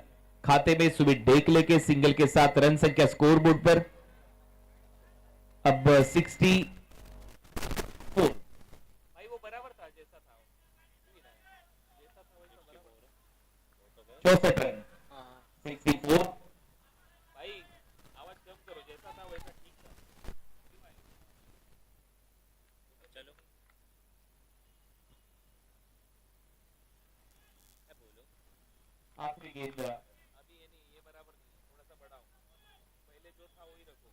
खाते में सुमित ढेकले के सिंगल के साथ रन संख्या स्कोरबोर्ड पर अब 64। भाई वो बराबर था जैसा था, 64 रन, 64। भाई आवाज कम करो, जैसा था वैसा ठीक था। चलो बोलो, आखिरी गेंद अभी ये नहीं, ये बराबर नहीं, थोड़ा सा बढ़ाओ, पहले जो था वही रखो।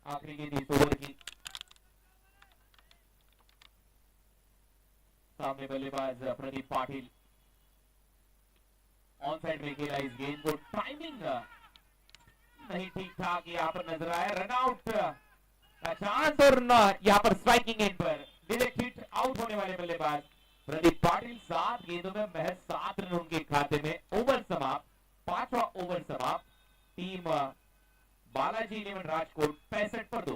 आखिरी गेंद इस ओवर की, सामने बल्लेबाज प्रदीप पाटिल ऑन साइड में खेला इस गेंद को, टाइमिंग नहीं ठीक ठाक यहाँ पर नजर आया, रन आउट का चांस, और यहाँ पर स्ट्राइकिंग एंड पर डायरेक्ट हिट, आउट होने वाले बल्लेबाज प्रदीप पाटिल। 7 गेंदों में महज 7 रन उनके खाते में। ओवर समाप्त, 5वां ओवर समाप्त। टीम बालाजी इलेवन राजकोट 65 पर 2।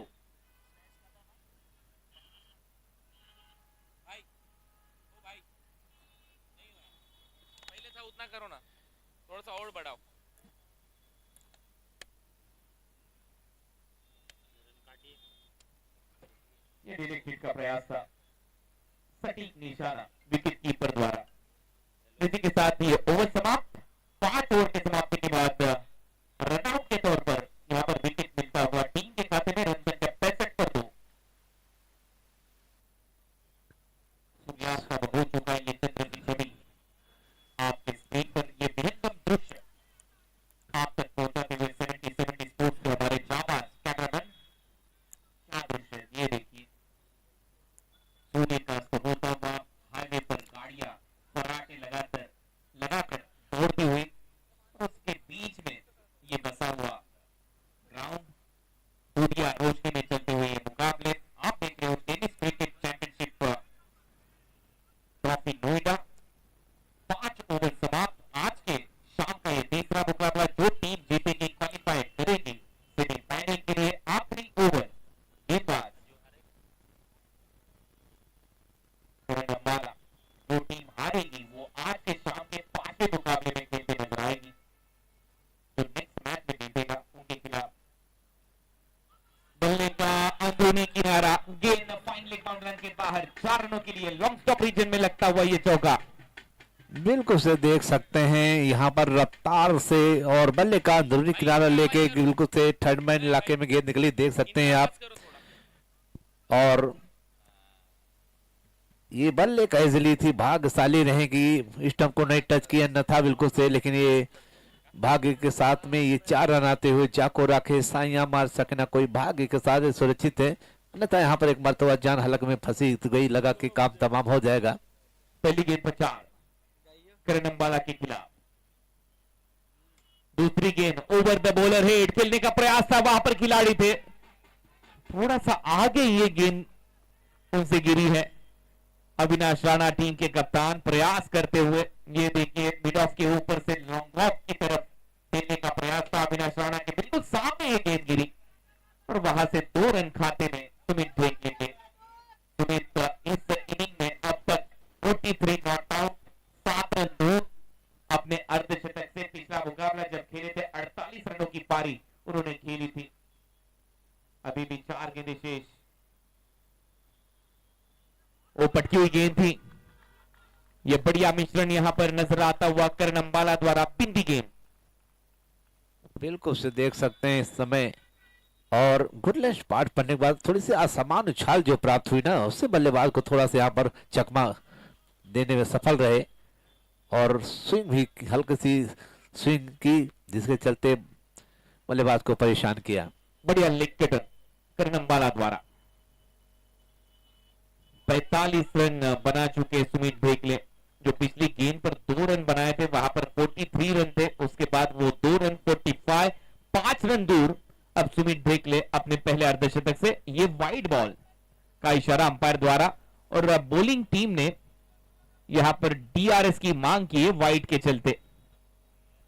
भाई ओ भाई नहीं हुआ, पहले था उतना करो ना, थोड़ा सा और बढ़ाओ। ये डायरेक्ट हिट का प्रयास था, सटीक निशाना विकेट कीपर द्वारा। इसी के साथ ये ओवर समाप्त। 5 ओवर के समाप्ति के बाद रनआउट के तौर पर यहाँ पर विकेट मिलता हुआ टीम के खाते में। रन संख्या 65 पर 2। सूर्यास्त का हो चुका है ये चंद्र की छवि आपके स्क्रीन पर। ये बेहतरीन दृश्य आप तक पहुंचाते हुए 70 स्पोर्ट्स के हमारे जाबाज कैमरामैन। क्या दृश्य है ये देखिए। सूर्यास्त होता हुआ हाईवे पर गाड़ियां फर्राटे लगाकर दौड़ती हुई, उसके बीच में ये बसा हुआ ग्राउंड, सूर्या रोशनी में चलते हुए ये मुकाबले आप देख रहे हो। Tennis cricket championship trophy Noida. 5 over समाप्त। आज के शाम का ये तीसरा मुकाबला। जो टीम जीतेगी क्वालिफाई करेगी सेमीफाइनल के लिए। आखिरी ओवर गेंदबाज करण अंबाला। जो टीम हारेगी वो आज के शाम के 5वें मुकाबले में खेलते नजर आएगी। जो नेक्स्ट मैच में जीतेगा उनके खिलाफ। बल्ले का अंदरूनी किनारा, गेंद फाइनली काउंट रन के बाहर। 4 रनों के लिए लॉन्ग स्टॉप रीजन में लगता हुआ ये चौका। बिल्कुल से देख सकते हैं यहाँ पर रफ्तार से और बल्ले का अंदरूनी किनारा लेके बिल्कुल से थर्ड मैन इलाके में गेंद निकली, देख सकते हैं आप। और ये बल्ले का इजली थी, भाग्यशाली रहेगी स्टंप को नहीं टच किया न था बिल्कुल से, लेकिन ये भाग्य के साथ में ये 4 रन आते हुए जाको राखे साइया मार सके ना कोई, भाग्य के साथ सुरक्षित है। अन्यथा यहाँ पर एक मरतबा जान हलक में फंसी गई, लगा कि काम तमाम हो जाएगा। पहली गेंद पर 4 करण अंबाला के खिलाफ। दूसरी गेंद ओवर द बॉलर हेड, खेलने का प्रयास था, वहां पर खिलाड़ी थे थोड़ा सा आगे, ये गेंद उनसे गिरी है। अविनाश राणा टीम के कप्तान प्रयास करते हुए, ये देखिए मिड ऑफ के ऊपर से लॉन्ग ऑफ की तरफ खेलने का प्रयास था अविनाश राणा के बिल्कुल सामने ये गेंद गिरी और वहां से 2 रन खाते में सुमित ढेंगे थे। सुमित इस इनिंग में अब तक 43 नॉट आउट, 7 रन दूर अपने अर्धशतक से। पिछला मुकाबला जब खेले थे 48 रनों की पारी उन्होंने खेली थी। अभी भी 4 गेंदें शेष। वो पटकी हुई गेंद थी। ये बढ़िया मिश्रण यहां पर नजर आता हुआ करण अंबाला द्वारा। बिंदी गेंद बिल्कुल से देख सकते हैं इस समय। और गुडलैंड पार्ट पड़ने के बाद थोड़ी सी असमान उछाल जो प्राप्त हुई ना, उससे बल्लेबाज को थोड़ा सा यहाँ पर चकमा देने में सफल रहे और स्विंग भी हल्की सी स्विंग की, जिसके चलते बल्लेबाज को परेशान किया। बढ़िया लेग कटर करण अंबाला द्वारा। 45 रन बना चुके सुमित भेकले, जो पिछली गेंद पर 2 रन बनाए थे, वहां पर 43 रन थे। उसके बाद वो 2 रन 45, 5 रन दूर अब सुमित भेकले अपने पहले अर्धशतक से। ये वाइड बॉल का इशारा अंपायर द्वारा और बॉलिंग टीम ने यहां पर डीआरएस की मांग की है वाइड के चलते।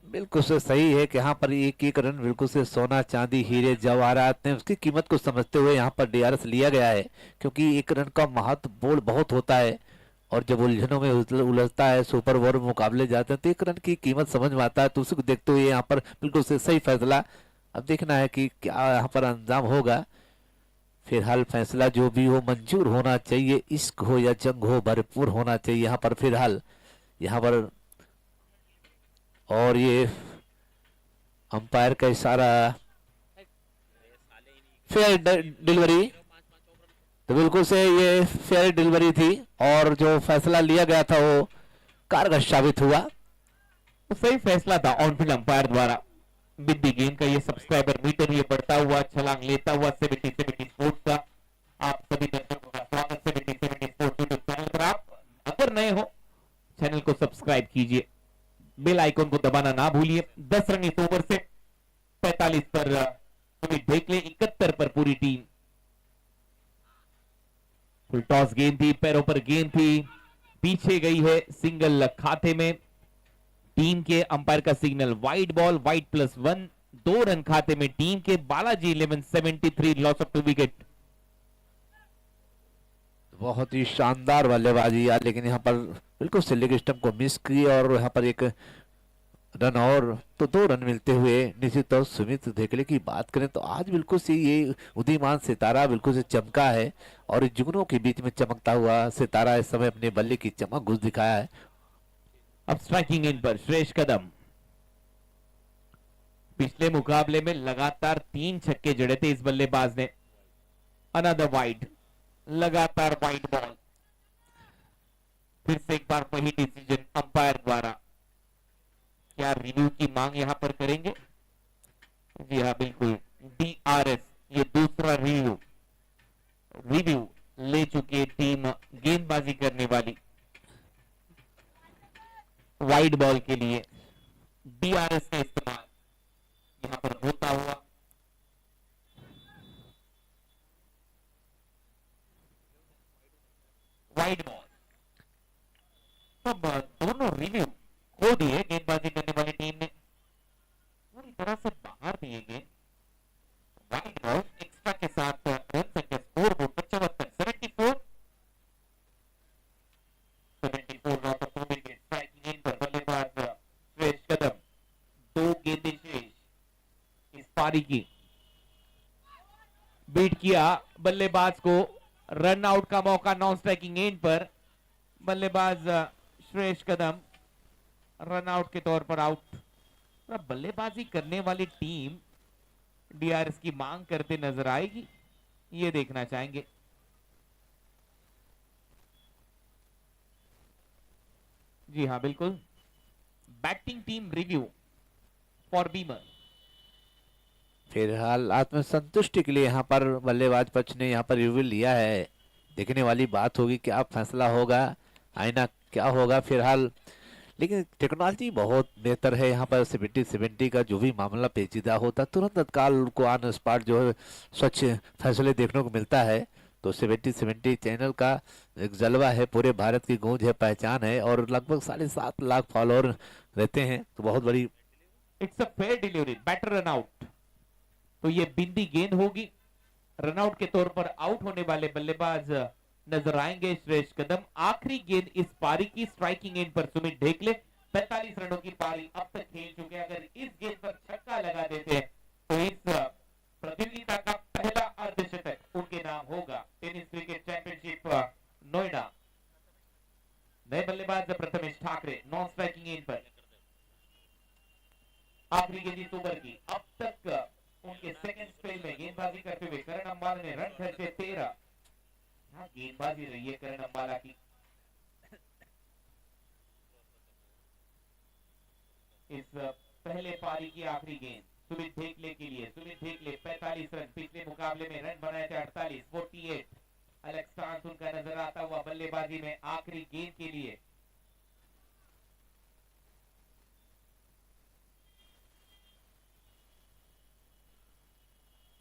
बिल्कुल से सही है कि यहाँ पर एक एक रन बिल्कुल से सोना चांदी हीरे जवाहरात ने उसकी कीमत को समझते हुए यहाँ पर डीआरएस लिया गया है, क्योंकि एक रन का महत्व बोल बहुत होता है और जब उलझनों में उलझता है, सुपर ओवर मुकाबले जाते हैं तो एक रन की कीमत समझ में आता है। तो उसी को देखते हुए यहाँ पर बिल्कुल से सही फैसला। अब देखना है कि क्या यहाँ पर अंजाम होगा। फिलहाल फैसला जो भी हो मंजूर होना चाहिए, इश्क हो या जंग हो भरपूर होना चाहिए यहाँ पर फिलहाल। यहाँ पर और ये अंपायर का इशारा, फेयर डिलीवरी, तो बिल्कुल से ये फेयर डिलीवरी थी और जो फैसला लिया गया था वो कारगर साबित हुआ। तो सही फैसला था ऑनफील्ड अंपायर द्वारा। बिंदी गेंद का ये सब्सक्राइबर मीटर ये बढ़ता हुआ छलांग लेता हुआ 70 स्पोर्ट्स का आप सभी दर्शकों का स्वागत। 70 स्पोर्ट्स यूट्यूब चैनल पर आप अगर नए हो चैनल को सब्सक्राइब कीजिए, बेल आइकन को दबाना ना भूलिए। 10 रन इस ओवर से। 45 पर सुमित भेकले, 71 पर पूरी टीम। फुल टॉस गेंद थी, पैरों पर गेंद थी, पीछे गई है सिंगल खाते में। टीम के अंपायर का signal wide ball, wide +1, 2 run खाते में टीम के। Balaji 11 73 loss of 2 wicket. बहुत ही शानदार बल्लेबाजी यार, लेकिन यहाँ पर बिल्कुल से लेग स्टंप को मिस की और यहाँ पर एक रन और तो 2 रन मिलते हुए निश्चित तौर सुमित भेकले की बात करें तो आज बिल्कुल से ये उदीयमान सितारा बिल्कुल से चमका है और जुगनों के बीच में चमकता हुआ सितारा इस समय अपने बल्ले की चमक घुस दिखाया है। अब स्ट्राइकिंग इन पर श्रेयस कदम। पिछले मुकाबले में लगातार 3 छक्के जड़े थे इस बल्लेबाज ने। अनदर वाइड, लगातार वाइड बॉल। फिर से एक बार वही डिसीजन अंपायर द्वारा। क्या रिव्यू की मांग यहां पर करेंगे? जी हाँ बिल्कुल, DRS ये दूसरा रिव्यू ले चुकी टीम गेंदबाजी करने वाली। वाइड बॉल के लिए DRS का इस्तेमाल यहां पर होता हुआ। वाइड बॉल, तो दोनों रिव्यू खो दिए गेंदबाजी करने वाली टीम ने, पूरी तरह से बाहर दिए गए। वाइड बॉल एक्स्ट्रा के साथ रन संख्या स्कोर बोर्ड पर 74 74 रन पर दो विकेट। स्ट्राइकिंग इन पर बल्लेबाज श्रेयस कदम। 2 गेंदें शेष इस पारी की। बीट किया बल्लेबाज को, रन आउट का मौका नॉन स्ट्राइकिंग एंड पर। बल्लेबाज श्रेयस कदम रन आउट के तौर पर आउट। बल्लेबाजी करने वाली टीम DRS की मांग करते नजर आएगी, ये देखना चाहेंगे। जी हाँ बिल्कुल, batting team review for Beamer. फिलहाल आत्मसंतुष्टि के लिए यहाँ पर बल्लेबाज पक्ष ने यहाँ पर रिव्यू लिया है। देखने वाली बात होगी क्या फैसला होगा, आईना क्या होगा फिलहाल। लेकिन टेक्नोलॉजी बहुत बेहतर है यहाँ पर। 70-70 का जो भी मामला पेचीदा होता तुरंत तत्काल उनको ऑन स्पॉट जो है स्वच्छ फैसले देखने को मिलता है। तो 70-70 चैनल का एक जलवा है, पूरे भारत की गूंज है, पहचान है, और लगभग 7.5 लाख फॉलोअर रहते हैं, तो बहुत बड़ी। It's a fair delivery, batter run out. तो ये बिंदी गेंद होगी। रनआउट के तौर पर आउट होने वाले बल्लेबाज नजर आएंगे श्रेयस कदम। आखिरी गेंद इस पारी की स्ट्राइकिंग एंड पर सुमित ढेकले। 45 रनों की पारी अब तक खेल चुके। अगर इस गेंद पर छक्का लगा देते हैं तो इस प्रतियोगिता का पहला अर्धशतक उनके नाम होगा। Tennis cricket championship Noida. नए बल्लेबाज Prathamesh Thackeray non striking and पर। आखिरी गेंद इस ओवर की। अब तक उनके सेकंड स्पेल में गेंदबाजी करते हुए करण अंबाला ने रन खर्चे 13। हाँ, गेंदबाजी रही है करण अंबाला की। इस पहले पारी की आखिरी गेंद सुमित ढेकले के लिए। सुमित ढेकले 45 रन, पिछले मुकाबले में रन बनाए थे 48। अलेक्स उनका नजर आता हुआ बल्लेबाजी में आखिरी गेंद के लिए।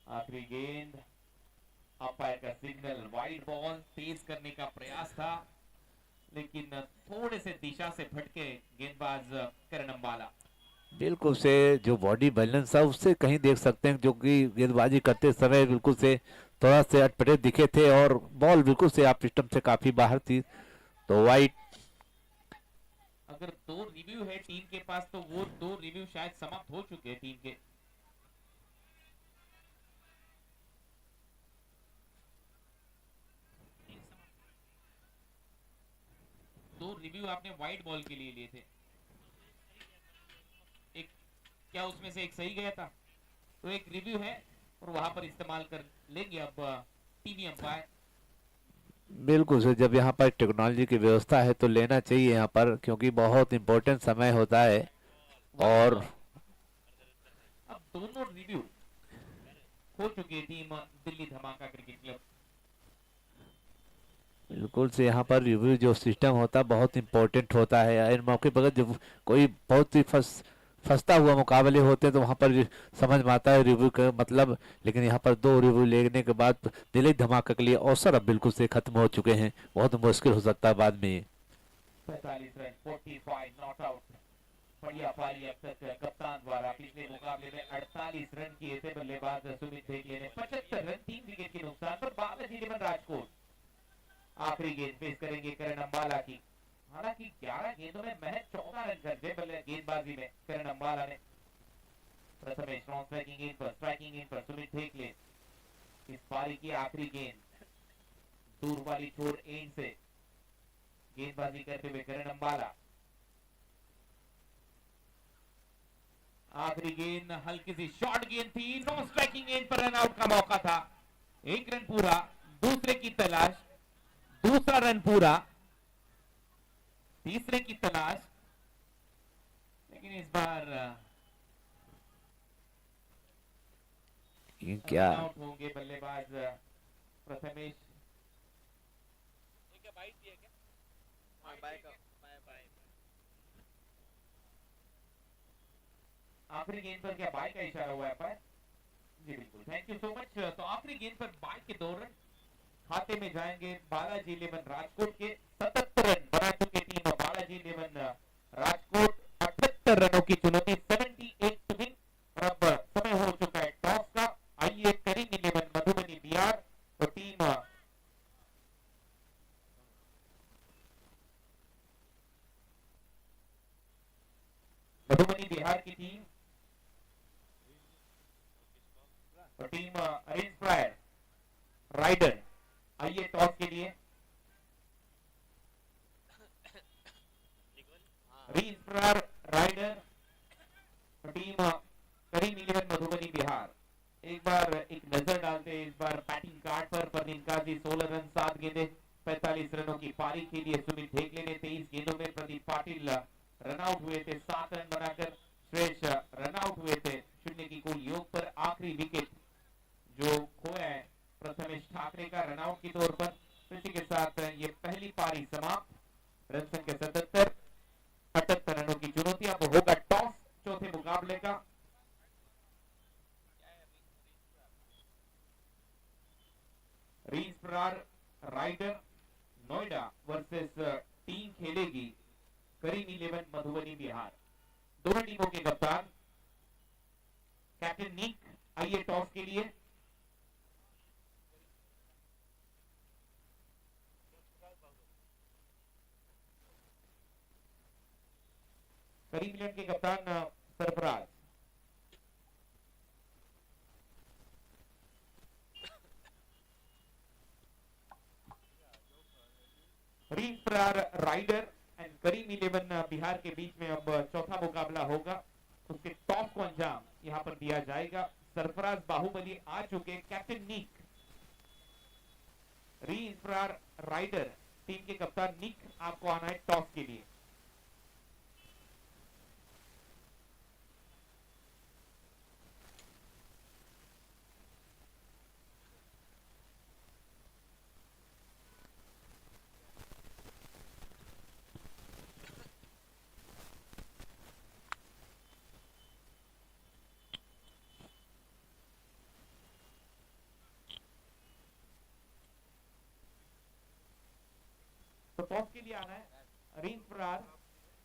आखिरी गेंद, अंपायर का सिग्नल। वाइड बॉल तेज करने का प्रयास था, लेकिन थोड़े से दिशा से भटके गेंदबाज करण अंबाला। बिल्कुल से जो बॉडी बैलेंस है उससे कहीं देख सकते हैं, जो कि गेंदबाजी करते समय बिल्कुल से थोड़ा से अटपटे दिखे थे, और बॉल बिल्कुल से आप सिस्टम से काफी बाहर थी, तो वाइड। अगर 2 रिव्यू है टीम के पास तो वो 2 रिव्यू शायद समाप्त हो चुके हैं टीम के। दो रिव्यू आपने वाइड बॉल के लिए लिए थे, एक क्या उसमें से एक सही गया था? तो एक रिव्यू है और वहां पर इस्तेमाल कर लेंगे अब टीवी अंपायर। बिल्कुल से जब यहाँ पर टेक्नोलॉजी की व्यवस्था है तो लेना चाहिए यहाँ पर, क्योंकि बहुत इंपॉर्टेंट समय होता है। और अब दोनों रिव्यू हो चुकी है टीम दिल्ली धमाका क्रिकेट क्लब। बिल्कुल से यहाँ पर रिव्यू जो सिस्टम होता है बहुत इंपॉर्टेंट होता है। इन मौके पर जब कोई बहुत ही फंसता हुआ मुकाबले होते हैं तो वहाँ पर समझ में आता है रिव्यू का मतलब। लेकिन यहाँ पर 2 रिव्यू लेने के बाद दिल्ली धमाका के लिए अवसर अब बिल्कुल से खत्म हो चुके हैं, बहुत मुश्किल हो सकता है बाद में। 45 रन, 45 नॉट आउट। बढ़िया पारी अब तक कप्तान द्वारा। पिछले मुकाबले में 48 रन किए थे बल्लेबाज सुमित ढेकले ने। 75 रन 3 विकेट के नुकसान पर बालाजी लेमन राजकोट। आखिरी गेंद पेश करेंगे करण अंबाला की। हालांकि 11 गेंदों में महज 14 रन खर्चे गेंदबाजी में करण अंबाला ने। प्रथमेश नॉन स्ट्राइकिंग गेंद पर। स्ट्राइकिंग गेंद पर सुमित ढेकले। इस पारी की आखिरी गेंद दूर वाली छोर एंड से गेंदबाजी करते हुए करण अंबाला। आखिरी गेंद हल्की सी शॉर्ट गेंद थी, नो स्ट्राइकिंग गेंद पर रन आउट का मौका था। एक रन पूरा, दूसरे की तलाश, दूसरा रन पूरा, तीसरे की तलाश, लेकिन इस बार क्या रन आउट होंगे बल्लेबाज प्रथमेश। आखिरी गेंद पर क्या बाय का इशारा हुआ है पर? जी बिल्कुल, थैंक यू सो मच। तो आखिरी गेंद पर बाय के 2 रन खाते में जाएंगे बालाजी इलेवन राजकोट के। 77 रन बना चुके टीम बालाजी इलेवन राजकोट। 78 रनों की चुनौती, 78 टू विन। और अब समय हो चुका है टॉस का। आइए करीम इलेवन मधुबनी बिहार तो टीम मधुबनी बिहार की टीम और टीम इंस्पायर राइडर, आइए टॉस के लिए। Inspire rider team Karim eleven Madhubani Bihar एक बार एक नजर डालते हैं इस बार बैटिंग कार्ड पर निकाजी 16 रन 7 गेंदे 45 रनों की पारी के लिए। सुमित हेगले ने 23 गेंदों में, प्रदीप पाटिल रन आउट हुए थे 7 रन बनाकर, सुरेश रन आउट हुए थे 0 की कुल योग पर। आखिरी विकेट जो खोया है प्रथमेश ठाकरे का रन आउट के तौर पर। इसी के साथ ये पहली पारी समाप्त। रन संख्या 77, 78 रनों की चुनौती। अब होगा टॉस चौथे मुकाबले का। रीस्प्रार राइडर नोएडा वर्सेस टीम खेलेगी करीम इलेवन मधुबनी बिहार। दोनों टीमों के कप्तान कैप्टन निक, आइए टॉस के लिए। करीम इलेवन के कप्तान सरफराज। रीस्प्रार rider and Karim eleven Bihar के बीच में अब चौथा मुकाबला होगा। उसके टॉस को अंजाम यहां पर दिया जाएगा। सरफराज बाहुबली आ चुके, कैप्टन निक, रीस्प्रार राइडर टीम के कप्तान निक आपको आना है टॉस के लिए। तो टॉस के लिए आना है रीस्प्रार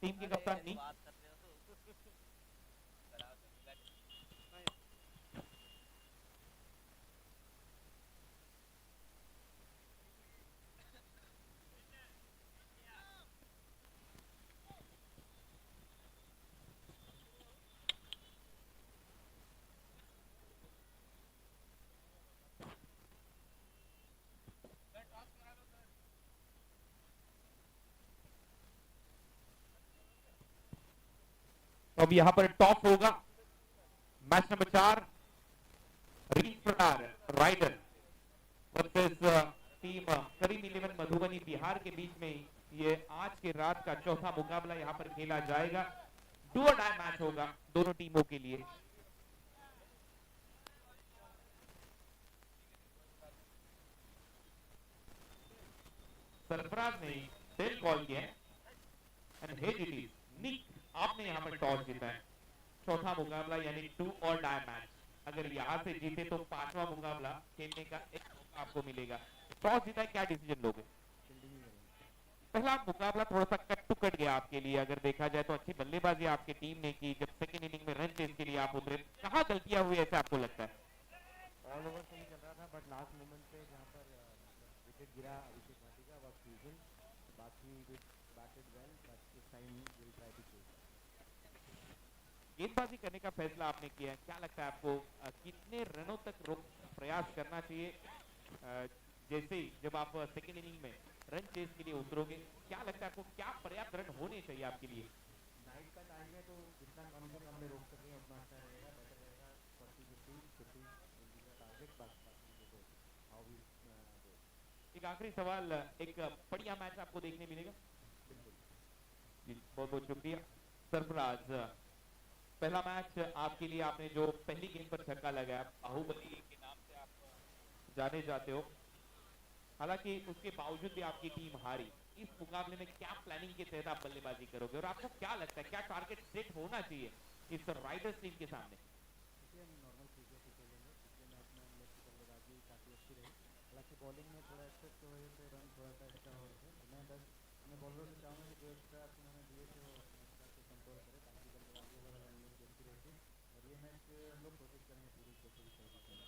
टीम के कप्तान निक। अब यहां पर टॉस होगा। मैच नंबर 4 रीस्प्रार rider versus team Karim eleven Madhubani Bihar के बीच में ये आज के रात का चौथा मुकाबला यहां पर खेला जाएगा। डू और डाई मैच होगा दोनों टीमों के लिए। सरफराज ने टेल कॉल किया है एंड हियर इट इज निक, आपने यहां पर टॉस जीता है। चौथा मुकाबला यानी डू और डाई मैच। अगर यहां से जीते तो पांचवा मुकाबला खेलने का एक मौका आपको मिलेगा। टॉस जीता है, क्या डिसीजन लोगे? पहला मुकाबला थोड़ा सा कट टू कट गया आपके लिए। अगर देखा जाए तो अच्छी बल्लेबाजी आपकी टीम ने की। जब सेकंड इनिंग में रन चेज के लिए आप उतरे, कहां गलतियां हुई ऐसे आपको लगता है? ऑल ओवर सही चल रहा था बट लास्ट मोमेंट पे जहाँ पर विकेट गिरा अभिषेक भाटी का वॉज क्रूशियल। बाकी we batted well but this time will try to chase. गेंदबाजी करने का फैसला आपने किया है, क्या लगता है आपको कितने रनों तक रोक प्रयास करना चाहिए? जैसे ही जब आप सेकेंड इनिंग में रन चेज के लिए उतरोगे, क्या लगता है आपको क्या पर्याप्त रन होने चाहिए आपके लिए? नाइट तक आएंगे तो जितना कम से कम में रोक सकें उतना अच्छा रहेगा, बेटर रहेगा। 40-50 टारगेट बाकी देखो हाउ वी गो। एक आखिरी सवाल, एक बढ़िया मैच आपको देखने मिलेगा? बिल्कुल जी बहुत बहुत शुक्रिया सरफराज। पहला मैच आपके लिए, आपने जो पहली गेंद पर छक्का लगाया, बाहुबली के नाम से आप जाने जाते हो, हालांकि उसके बावजूद भी आपकी टीम हारी। इस मुकाबले में क्या प्लानिंग के तहत आप बल्लेबाजी करोगे और आपको क्या लगता है क्या टारगेट सेट होना चाहिए इस राइडर्स टीम के सामने? देखिए हम नॉर्मल क्रिकेट ही खेलेंगे। पिछले मैच में हम लोग की बल्लेबाजी काफ़ी अच्छी रही, हालांकि बॉलिंग में थोड़ा एक्सेस की वजह से रन थोड़ा सा एक्स्ट्रा हो रहे थे। तो मैं बस अपने बॉलरों से चाहूँगा कि जो एक्स्ट्रा उन्होंने दिए थे वो अपने हिसाब से कंट्रोल करें, ताकि बल्लेबाजी ओवरऑल हम लोग की अच्छी रहती। और ये मैच हम लोग कोशिश करेंगे पूरी जैसे भी कोशिश करेंगे।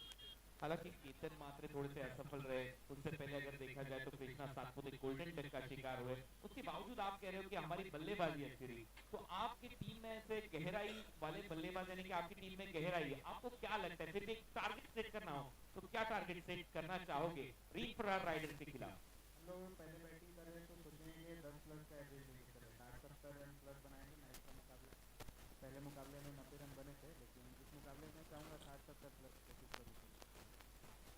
हालांकि केतन मात्रे थोड़े से असफल रहे, उससे पहले अगर देखा जाए तो कृष्णा सातपुते गोल्डन डक का शिकार हुए, उसके बावजूद आप कह रहे हो कि हमारी बल्लेबाजी अच्छी रही। तो आपकी टीम में से गहराई वाले बल्लेबाज, यानी कि आपकी टीम में गहराई है, आपको क्या लगता है? सिर्फ एक टारगेट सेट करना हो तो क्या टारगेट सेट करना चाहोगे रील फरार राइडर्स के खिलाफ? हम लोग पहले बैटिंग कर रहे तो सोचेंगे 10+ का एवरेज लेके चले, 60-70 रन प्लस बनाएंगे मैच का मुकाबला। पहले मुकाबले में 90 रन बने थे, लेकिन इस मुकाबले में चाहूँगा 60-70 प्लस कोशिश करूँ।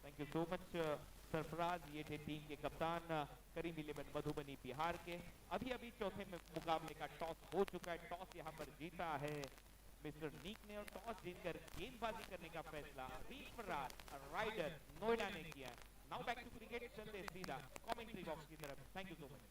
Thank you so much Sarfaraz. ये थे टीम के कप्तान करीम 11 मधुबनी बिहार के। अभी अभी चौथे मुकाबले का टॉस हो चुका है। टॉस यहाँ पर जीता है मिस्टर नीक ने और टॉस जीतकर गेंदबाजी करने का फैसला रील फरार राइडर नोएडा ने किया है। नाउ बैक टू क्रिकेट, चलते सीधा कमेंट्री बॉक्स की तरफ। Thank you so much.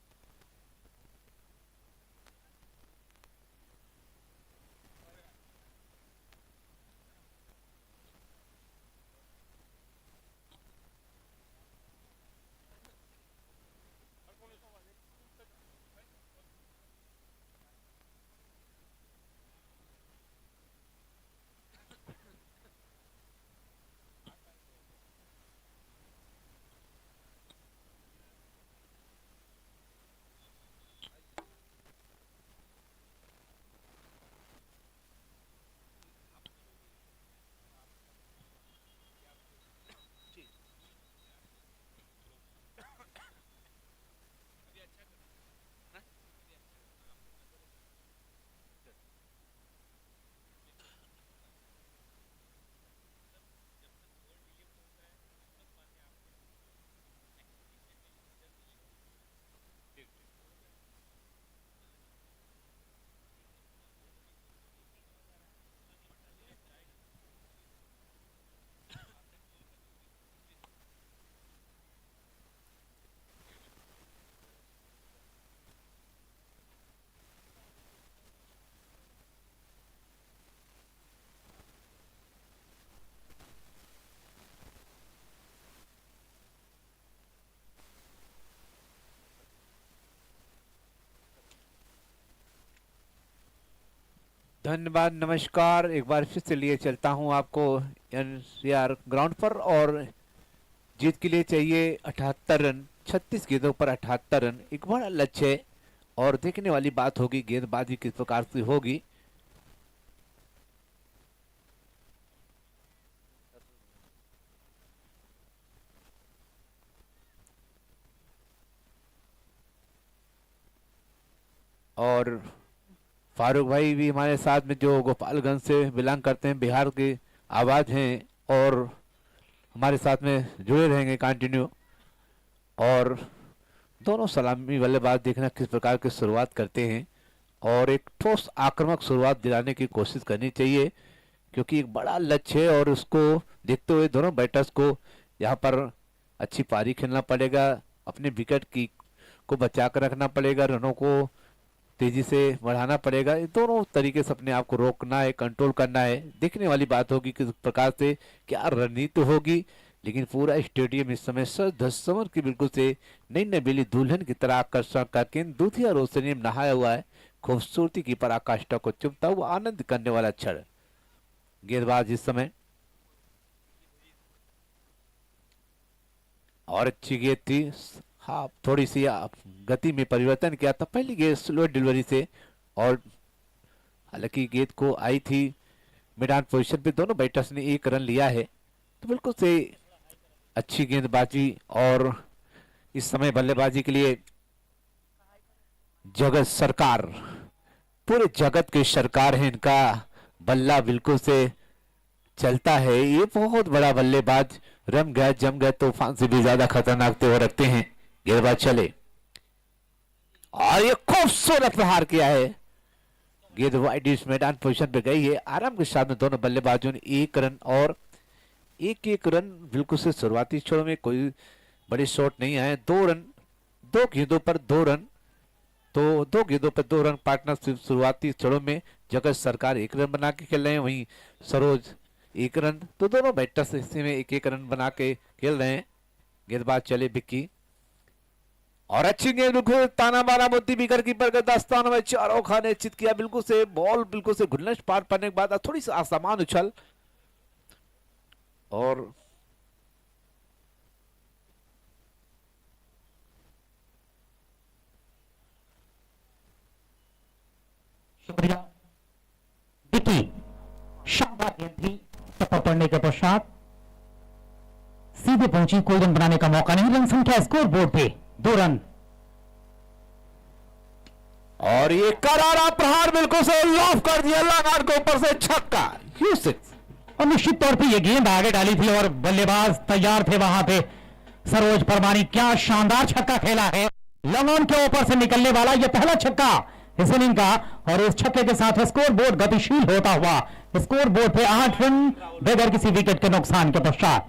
धन्यवाद, नमस्कार। एक बार फिर से लिए चलता हूं आपको एनसीआर ग्राउंड पर, और जीत के लिए चाहिए 78 रन। 36 गेंदों पर 78 रन एक बड़ा लक्ष्य है, और देखने वाली बात होगी गेंदबाजी किस प्रकार से होगी। और फारूक भाई भी हमारे साथ में, जो गोपालगंज से बिलोंग करते हैं, बिहार के आवाज हैं, और हमारे साथ में जुड़े रहेंगे कंटिन्यू। और दोनों सलामी बल्लेबाज देखना किस प्रकार की शुरुआत करते हैं, और एक ठोस आक्रामक शुरुआत दिलाने की कोशिश करनी चाहिए, क्योंकि एक बड़ा लक्ष्य है, और उसको देखते हुए दोनों बैटर्स को यहाँ पर अच्छी पारी खेलना पड़ेगा। अपने विकेट की को बचा कर रखना पड़ेगा, रनों को तेजी से बढ़ाना पड़ेगा। ये दोनों तरीके से अपने आप को रोकना है, कंट्रोल करना है। देखने वाली बात होगी किस प्रकार से क्या रणनीति होगी। लेकिन पूरा स्टेडियम इस समय समर की बिल्कुल से नई नवेली दुल्हन की तरह आकर्षण करके दूधिया रोशनी में नहाया हुआ है। खूबसूरती की पराकाष्ठा को चुभता हुआ आनंद करने वाला क्षण। गेंदबाज इस समय, और अच्छी गेंद थी। हाँ, थोड़ी सी गति में परिवर्तन किया था पहली गेंद स्लो डिलीवरी से, और हालांकि गेंद को आई थी मिड ऑन पोजीशन पे। दोनों बैटर्स ने एक रन लिया है, तो बिल्कुल से अच्छी गेंदबाजी। और इस समय बल्लेबाजी के लिए जगत सरकार पूरे जगत की सरकार है इनका, बल्ला बिल्कुल से चलता है। ये बहुत बड़ा बल्लेबाज, रम गए जम गए तूफान से भी ज्यादा खतरनाक तेवर रखते हैं। गेंदबाज चले और ये खूबसूरत प्रहार किया है। गेंद वाइड इस मैदान पोजीशन पे गई है। आराम के साथ में दोनों बल्लेबाजों ने 1 रन और एक रन बिल्कुल से शुरुआती छोरों में कोई बड़े शॉट नहीं आए। 2 रन 2 गेंदों पर 2 रन, तो 2 गेंदों पर 2 रन पार्टनरशिप शुरुआती छोरों में। जगत सरकार 1 रन बना के खेल रहे हैं, वहीं सरोज 1 रन, तो दोनों बैटर्स हिस्से में 1-1 रन बना के खेल रहे हैं। गेंदबाज चले विक्की और अच्छी गेंद बिल्कुल ताना मारा मोती बिकर कीपर के दस्तान में चारों खाने चित किया। बिल्कुल से बॉल बिल्कुल से घुलने पार पड़ने के बाद थोड़ी सी आसमान उछल और शुक्रिया विकी। शानदार गेंद थी, टप्पा पड़ने के पश्चात सीधे पहुंची, कोई रन बनाने का मौका नहीं। रन संख्या स्कोर बोर्ड पे 2 रन। और ये करारा प्रहार बिल्कुल से लॉफ कर दिया लगान के ऊपर से छक्का। और निश्चित तौर पे ये गेंद आगे डाली थी और बल्लेबाज तैयार थे वहां पे। सरोज परमानी क्या शानदार छक्का खेला है, लगान के ऊपर से निकलने वाला ये पहला छक्का इस इनिंग का। और इस छक्के के साथ स्कोर बोर्ड गतिशील होता हुआ स्कोर बोर्ड पे 8 रन बगैर किसी विकेट के नुकसान के पश्चात।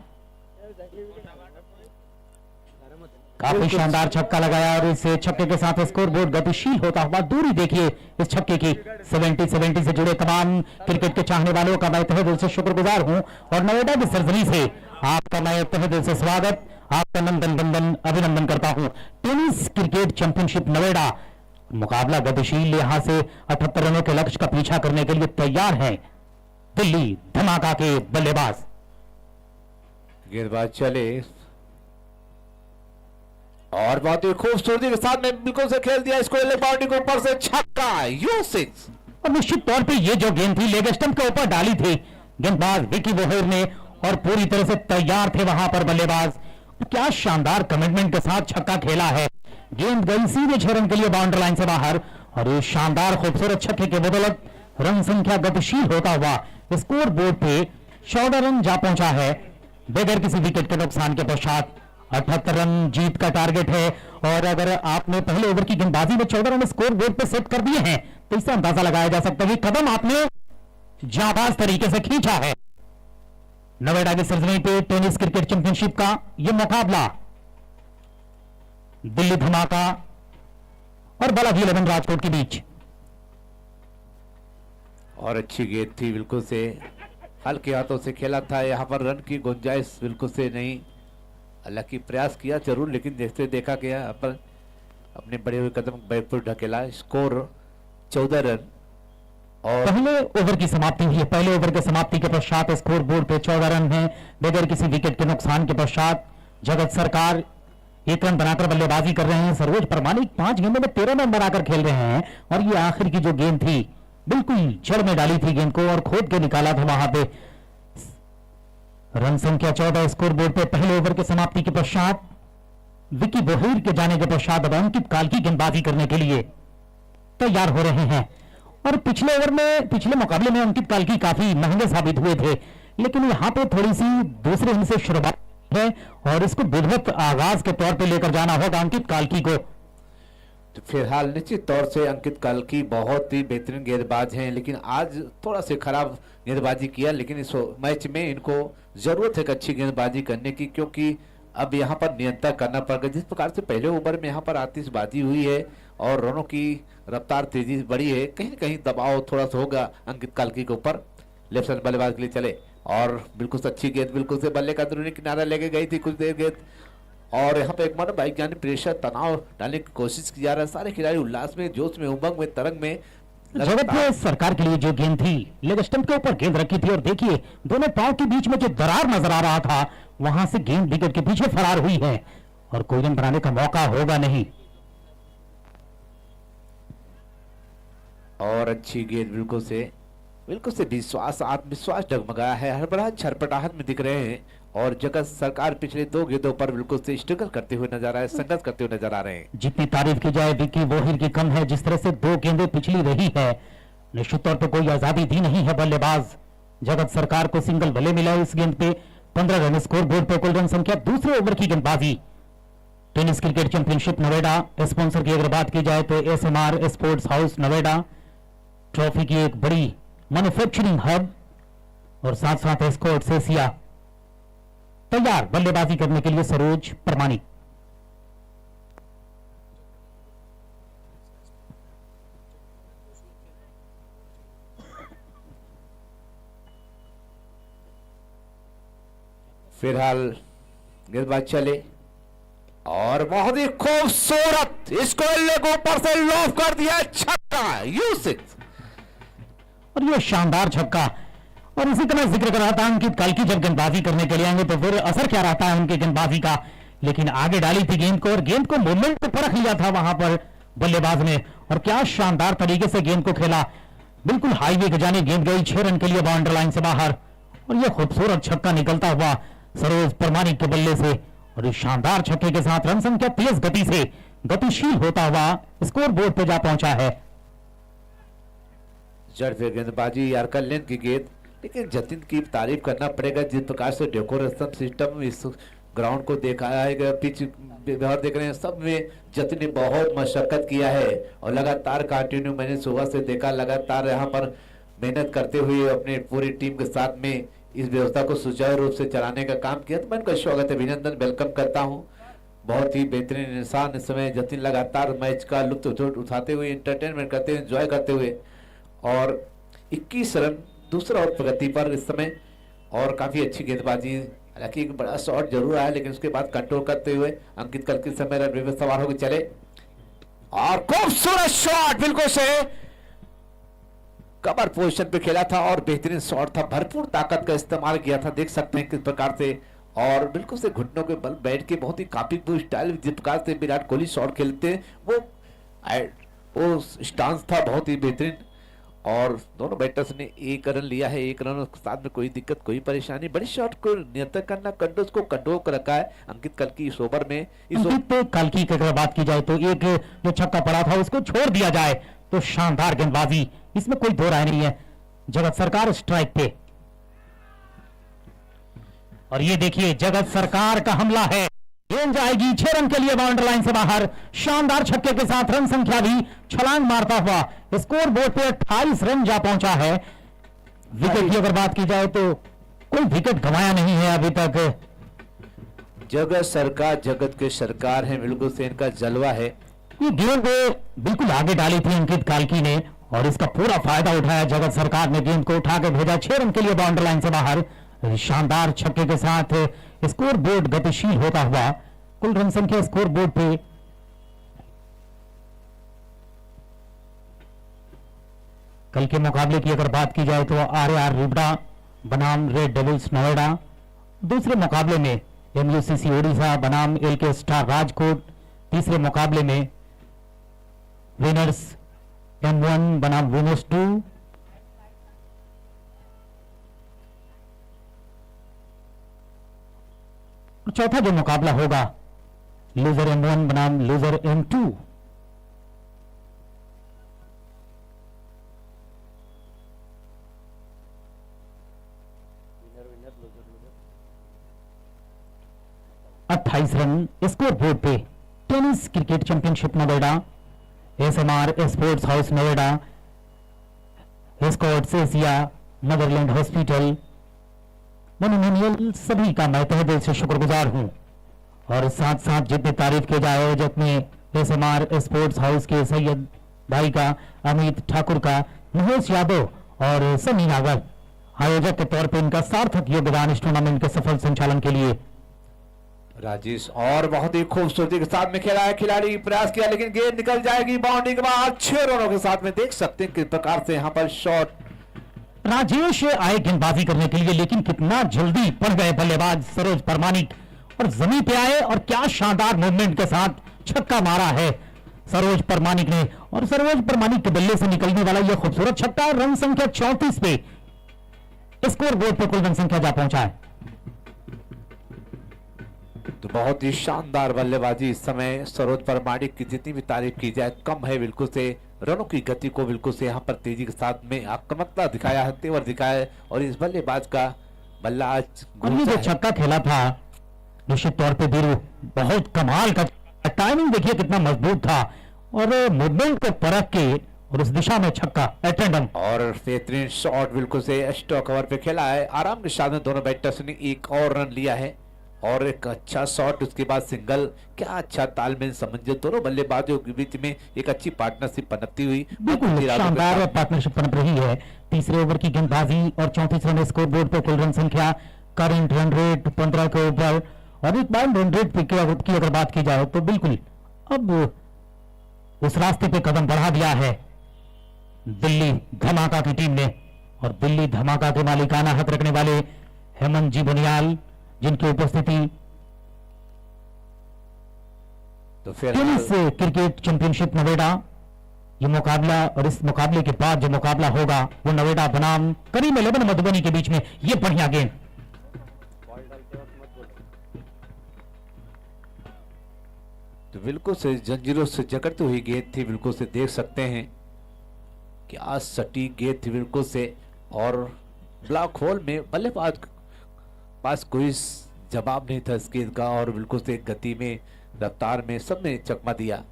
काफी शानदार छक्का लगाया और इस छक्के के साथ स्कोर बोर्ड गतिशील होता हुआ। दूरी देखिए इस छक्के की। 70 से जुड़े तमाम क्रिकेट के चाहने वालों का मैं तहे दिल से शुक्रगुजार हूं और नोएडा की सरजमी से आपका मैं तहे दिल से स्वागत, आपका नंदन बंदन अभिनंदन करता हूं। टेनिस क्रिकेट चैंपियनशिप नोएडा मुकाबला गतिशील, यहां से 78 रनों के लक्ष्य का पीछा करने के लिए तैयार है दिल्ली धमाका के बल्लेबाज। गेंदबाज चले और बहुत ही खूबसूरती के साथ में बिल्कुल से खेल दिया इसको बाउंड्री के ऊपर से छक्का। U6 और निश्चित तौर पे ये जो गेंद थी लेग स्टंप के ऊपर डाली थी गेंदबाज विकी वोहेर ने और पूरी तरह से तैयार थे वहां पर बल्लेबाज। क्या शानदार कमिटमेंट के साथ छक्का खेला है। गेंद गई सीधे 6 रन के लिए बाउंड्री लाइन से बाहर और ये शानदार खूबसूरत छक्के के बदौलत रन संख्या गतिशील होता हुआ स्कोर बोर्ड पे 14 रन जा पहुंचा है बगैर किसी विकेट के नुकसान के पश्चात। 78 रन जीत का टारगेट है और अगर आपने पहले ओवर की गेंदबाजी में 14 रन स्कोर बोर्ड पे सेट कर दिए हैं तो इससे अंदाजा लगाया जा सकता है कि कदम आपने जाबाज तरीके से खींचा है। नोएडा की सरजमी पे टेनिस क्रिकेट चैंपियनशिप का यह मुकाबला दिल्ली धमाका और बालाजी 11 राजकोट के बीच। और अच्छी गेंद थी, बिल्कुल से हल्के हाथों से खेला था। यहाँ पर रन की गुंजाइश बिल्कुल से नहीं, हालांकि प्रयास किया जरूर लेकिन देखते देखा गया यहाँ पर अपने बड़े हुए कदम बैकफुट ढकेला। स्कोर 14 रन और पहले ओवर की समाप्ति हुई है। पहले ओवर के समाप्ति के पश्चात स्कोर बोर्ड पे 14 रन है बगैर किसी विकेट के नुकसान के पश्चात। जगत सरकार 1 रन बनाकर बल्लेबाजी कर रहे हैं। सरोज परमानी 5 गेंदों में 13 रन बनाकर खेल रहे हैं और ये आखिर की जो गेंद थी बिल्कुल जड़ में डाली थी गेंद को और खोद के निकाला था वहां पे। रन संख्या 14 स्कोर बोर्ड पे पहले ओवर के समाप्ति के पश्चात। विकी वोहेर के जाने के पश्चात अब अंकित काल की गेंदबाजी करने के लिए तैयार हो रहे हैं। और पिछले ओवर में पिछले मुकाबले में अंकित काल की काफी महंगे साबित हुए थे लेकिन यहां पे थोड़ी सी दूसरे इनिंग से शुरुआत है और इसको विधिवत आगाज के तौर पे लेकर जाना होगा अंकित काल्की को। तो फिलहाल निश्चित तौर से अंकित काल्की बहुत ही बेहतरीन गेंदबाज हैं लेकिन आज थोड़ा से खराब गेंदबाजी किया, लेकिन इस मैच में इनको जरूरत है अच्छी गेंदबाजी करने की क्योंकि अब यहाँ पर नियंत्रण करना पड़ेगा। जिस प्रकार से पहले ओवर में यहाँ पर आतिशबाजी हुई है और रनों की रफ्तार तेजी से बढ़ी है, कहीं न कहीं दबाव थोड़ा सा होगा अंकित काल्की के ऊपर। लेफ्ट साइड बल्लेबाज के लिए चले और बिल्कुल अच्छी गेंद बिल्कुल से बल्ले का अंदरूनी किनारा लेके गई थी कुछ देर गेंद और यहाँ पे एक मानो बाइक यानी प्रेशर तनाव डालने की कोशिश की जा रहा है। सारे खिलाड़ी उल्लास में, जोश में, उमंग में, तरंग में। जगत में सरकार के लिए जो गेंद थी लेग स्टंप के ऊपर गेंद रखी थी और देखिए दोनों पांव के बीच में जो दरार नजर आ रहा था वहां से गेंद विकेट के पीछे फरार हुई है और कोई रन बनाने का मौका होगा नहीं। और अच्छी गेंद बिल्कुल से विश्वास, आत्मविश्वास डगमगाया है, हड़बड़ाहट छरपटाहट में दिख रहे हैं और जगत सरकार पिछले 2 गेंदों पर बिल्कुल से स्ट्रगल करते हुए नजर आ रहे हैं, संघर्ष करते हुए नजर आ रहे हैं। जितनी तारीफ की जाए विक्की वोहिर की कम है। जिस तरह से 2 गेंदें पिछली रही है, निश्चित तौर पर कोई आजादी दी नहीं है बल्लेबाज जगत सरकार को। सिंगल भले मिला इस गेंद पे। 15 रन स्कोर बोर्ड पे, कुल रन संख्या। दूसरे ओवर की गेंदबाजी। Tennis cricket championship Noida, sponsor की अगर बात की जाए तो ASMR sports house Noida, trophy की एक बड़ी मैन्युफैक्चरिंग हब और साथ साथ एस्कॉर्ट्स एशिया। तैयार बल्लेबाजी करने के लिए सरोज प्रमाणिक। फिलहाल गेंदबाज चले और बहुत ही खूबसूरत इसको लेग ऊपर से लॉफ कर दिया, छक्का U6। और ये शानदार छक्का। और इसी का मैं जिक्र कर रहा था अंकित, कल की जब गेंदबाजी करने के लिए आएंगे तो फिर असर क्या रहता है उनकी गेंदबाजी का। लेकिन आगे डाली थी गेंद को और गेंद को मूवमेंट पे परख लिया था वहां पर बल्लेबाज ने, और क्या शानदार तरीके से गेंद को खेला। बिल्कुल हाईवे के जाने गेंद गई 6 रन के लिए बाउंड्री लाइन से बाहर। और यह खूबसूरत छक्का निकलता हुआ सरोज प्रमाणिक के बल्ले से, और इस शानदार छक्के के साथ रन संख्या तेज गति से गतिशील होता हुआ स्कोर बोर्ड पे जा पहुंचा है। जड़ पे गेंदबाजी यार कल्याण की गेंद, लेकिन जतिन की तारीफ करना पड़ेगा जिस प्रकार से डेकोरेशन सिस्टम इस ग्राउंड को देखा है, पिच व्यवहार देख रहे हैं, सब में जतिन ने बहुत मशक्कत किया है और लगातार कंटिन्यू मैंने सुबह से देखा, लगातार यहाँ पर मेहनत करते हुए अपने पूरी टीम के साथ में इस व्यवस्था को सुचारू रूप से चलाने का काम किया। तो मैं इनका स्वागत अभिनंदन वेलकम करता हूँ। बहुत ही बेहतरीन इंसान इस समय जतिन लगातार मैच का लुत्फ उठाते हुए, एंटरटेनमेंट करते हुए, एंजॉय करते हुए, और 21 रन दूसरा और प्रगति पर इस समय, और काफी अच्छी गेंदबाजी। हालांकि एक बड़ा शॉट जरूर आया लेकिन उसके बाद कंट्रोल करते हुए अंकित कल के समय रन में सवार होकर चले और खूबसूरत शॉट बिल्कुल से कवर पोजीशन पे खेला था और बेहतरीन शॉट था, भरपूर ताकत का इस्तेमाल किया था। देख सकते हैं किस प्रकार से, और बिल्कुल से घुटनों के बल बैठ के बहुत ही काफी स्टाइल जिस प्रकार से विराट कोहली शॉट खेलते हैं वो स्टांस था बहुत ही बेहतरीन। और दोनों बैटर्स ने 1 रन लिया है, 1 रन के साथ में कोई दिक्कत कोई परेशानी, बड़ी शॉट को नियंत्रण करना, कंट्रोल को कंट्रोल कर रखा है अंकित कल की इस ओवर में। कल की अगर बात की जाए तो एक जो छक्का पड़ा था उसको छोड़ दिया जाए तो शानदार गेंदबाजी, इसमें कोई दो राय नहीं है। जगत सरकार स्ट्राइक पे, और ये देखिए जगत सरकार का हमला है, गेंद जाएगी 6 रन के लिए बाउंड्री लाइन से बाहर। शानदार छक्के के साथ रन संख्या भी छलांग मारता हुआ स्कोर बोर्ड पे 28 रन जा पहुंचा है। विकेट की अगर बात की जाए तो कोई विकेट गंवाया नहीं है अभी तक। जगत सरकार जगत के सरकार है, बिल्कुल से इनका जलवा है। ये गेंद बिल्कुल आगे डाली थी अंकित कालकी ने और इसका पूरा फायदा उठाया जगत सरकार ने, गेंद को उठा के भेजा 6 रन के लिए बाउंड्री लाइन से बाहर। शानदार छक्के के साथ स्कोर बोर्ड गतिशील होता हुआ, कुल रन संख्या स्कोर बोर्ड पे कल के मुकाबले की अगर बात की जाए तो आरआर रिबड़ा बनाम रेड डेविल्स नोएडा, दूसरे मुकाबले में एमयूसीसी ओडिशा बनाम एलके स्टार राजकोट, तीसरे मुकाबले में विनर्स M1 बनाम विनर्स 2, और चौथा जो मुकाबला होगा लूजर M1 बनाम लूजर M2। अट्ठाईस रन स्कोर बोर्ड पे tennis cricket championship Noida, SMR sports house Noida, Escorts Asia, motherland hospital, मोनोमोनियल, सभी का मैं तहे दिल से शुक्रगुजार हूं। और साथ साथ जितने तारीफ किए जाए आयोजक में एसएमआर स्पोर्ट्स हाउस के सैयद भाई का, अमित ठाकुर का, महेश यादव और सनी नागर, आयोजक के तौर पर इनका सार्थक योगदान इस टूर्नामेंट के सफल संचालन के लिए। राजेश और बहुत ही खूबसूरती के साथ में खेला है खिलाड़ी, प्रयास किया लेकिन गेंद निकल जाएगी बाउंड्री के बाद 6 रनों के साथ में। देख सकते हैं किस प्रकार से यहाँ पर शॉट राजेश आए गेंदबाजी करने के लिए, लेकिन कितना जल्दी पड़ गए बल्लेबाज सरोज प्रमाणिक और जमीन पे आए और क्या शानदार मूवमेंट के साथ छक्का मारा है सरोज प्रमाणिक ने। और सरोज प्रमाणिक के बल्ले से निकलने वाला यह खूबसूरत छक्का रन संख्या 34 पे स्कोर बोर्ड पर कुल रन संख्या जा पहुंचा है। तो बहुत ही शानदार बल्लेबाजी इस समय सरोज परमाणिक की जितनी भी तारीफ की जाए कम है। बिल्कुल से रनों की गति को बिल्कुल से यहाँ पर तेजी के साथ में आक्रामकता दिखाया है, तेवर दिखाया है और इस बल्लेबाज का बल्ला आज और ये जो छक्का खेला था निश्चित तौर पे बीरू बहुत कमाल का, टाइमिंग देखिए कितना मजबूत था और मूवमेंट को परख के और उस दिशा में छक्का एटेंडम। और बेहतरीन शॉट बिल्कुल से स्टॉक कवर पे खेला है। आराम के साथ में दोनों बैटर्स ने एक और रन लिया है और एक अच्छा शॉट, उसके बाद सिंगल। क्या अच्छा तालमेल समझे दोनों बल्लेबाजों के बीच में एक अच्छी पार्टनरशिप पनपती हुई। बिल्कुल शानदार पार्टनरशिप बन रही है। तीसरे ओवर की गेंदबाजी और 34 रन स्कोर बोर्ड पर कुल रन संख्या, करंट रन रेट 15 के ऊपर और एक बार रन रेट की अगर बात की जाए तो बिल्कुल अब उस रास्ते पे कदम बढ़ा दिया है दिल्ली धमाका की टीम ने। और दिल्ली धमाका के मालिकाना हक रखने वाले हेमंत जी बुनियाल, जिनकी उपस्थिति तो फिर टेनिस क्रिकेट चैंपियनशिप नोएडा, ये मुकाबला और इस मुकाबले के बाद जो मुकाबला होगा वो नोएडा बनाम करीम 11 मधुबनी के बीच में। ये बढ़िया गेंद, तो बिल्कुल से जंजीरों से जकड़ती हुई गेंद थी। बिल्कुल से देख सकते हैं कि आज सटीक गेंद थी बिल्कुल से और ब्लॉक होल में बल्लेबाज पास कोई जवाब नहीं था इस गेंद का और बिल्कुल से गति में, रफ्तार में सब ने चकमा दिया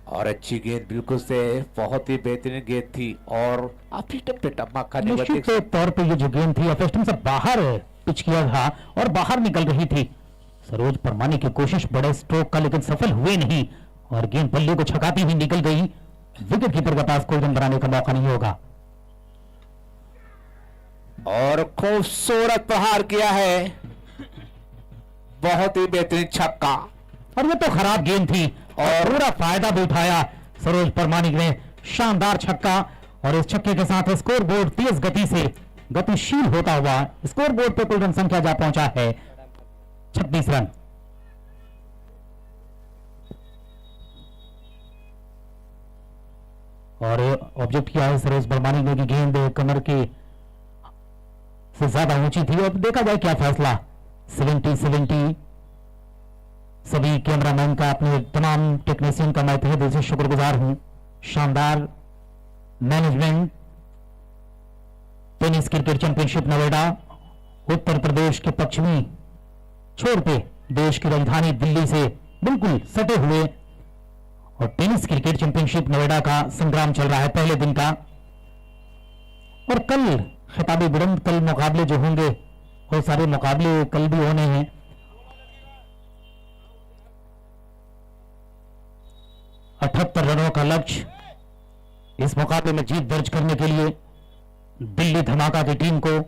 और अच्छी गेंद बिल्कुल से बहुत ही बेहतरीन गेंद थी और आखिरी टप पे टम्मा खाने निश्चित तौर पे ये जो गेंद थी ऑफ से बाहर पिच किया था और बाहर निकल रही थी। सरोज परमानी की कोशिश बड़े स्ट्रोक का लेकिन सफल हुए नहीं और गेंद बल्ले को छकाती हुई निकल गई। विकेट कीपर के पास कोई रन बनाने का मौका नहीं होगा और खूबसूरत प्रहार किया है, बहुत ही बेहतरीन छक्का। और ये तो खराब गेंद थी और पूरा फायदा भी उठाया सरोज परमानिक ने। शानदार छक्का और इस छक्के के साथ स्कोर बोर्ड तेज गति से गतिशील होता हुआ स्कोर बोर्ड पर कुल रन संख्या जा पहुंचा है 26 रन। और ऑब्जेक्ट किया है सरोज परमानिक ने कि गेंद कमर के से ज्यादा ऊंची थी। अब देखा जाए क्या फैसला। 70-70 सभी कैमरामैन का, अपने तमाम टेक्नीशियन का मैं तहे दिल से शुक्रगुजार हूं। शानदार management. Tennis cricket championship Noida Uttar Pradesh के पश्चिमी छोर पे देश की राजधानी दिल्ली से बिल्कुल सटे हुए और टेनिस क्रिकेट चैंपियनशिप नोएडा का संग्राम चल रहा है पहले दिन का। और कल खिताबी बुलंद, कल मुकाबले जो होंगे बहुत सारे मुकाबले कल भी होने हैं। अठहत्तर रनों का लक्ष्य इस मुकाबले में जीत दर्ज करने के लिए दिल्ली धमाका की टीम को।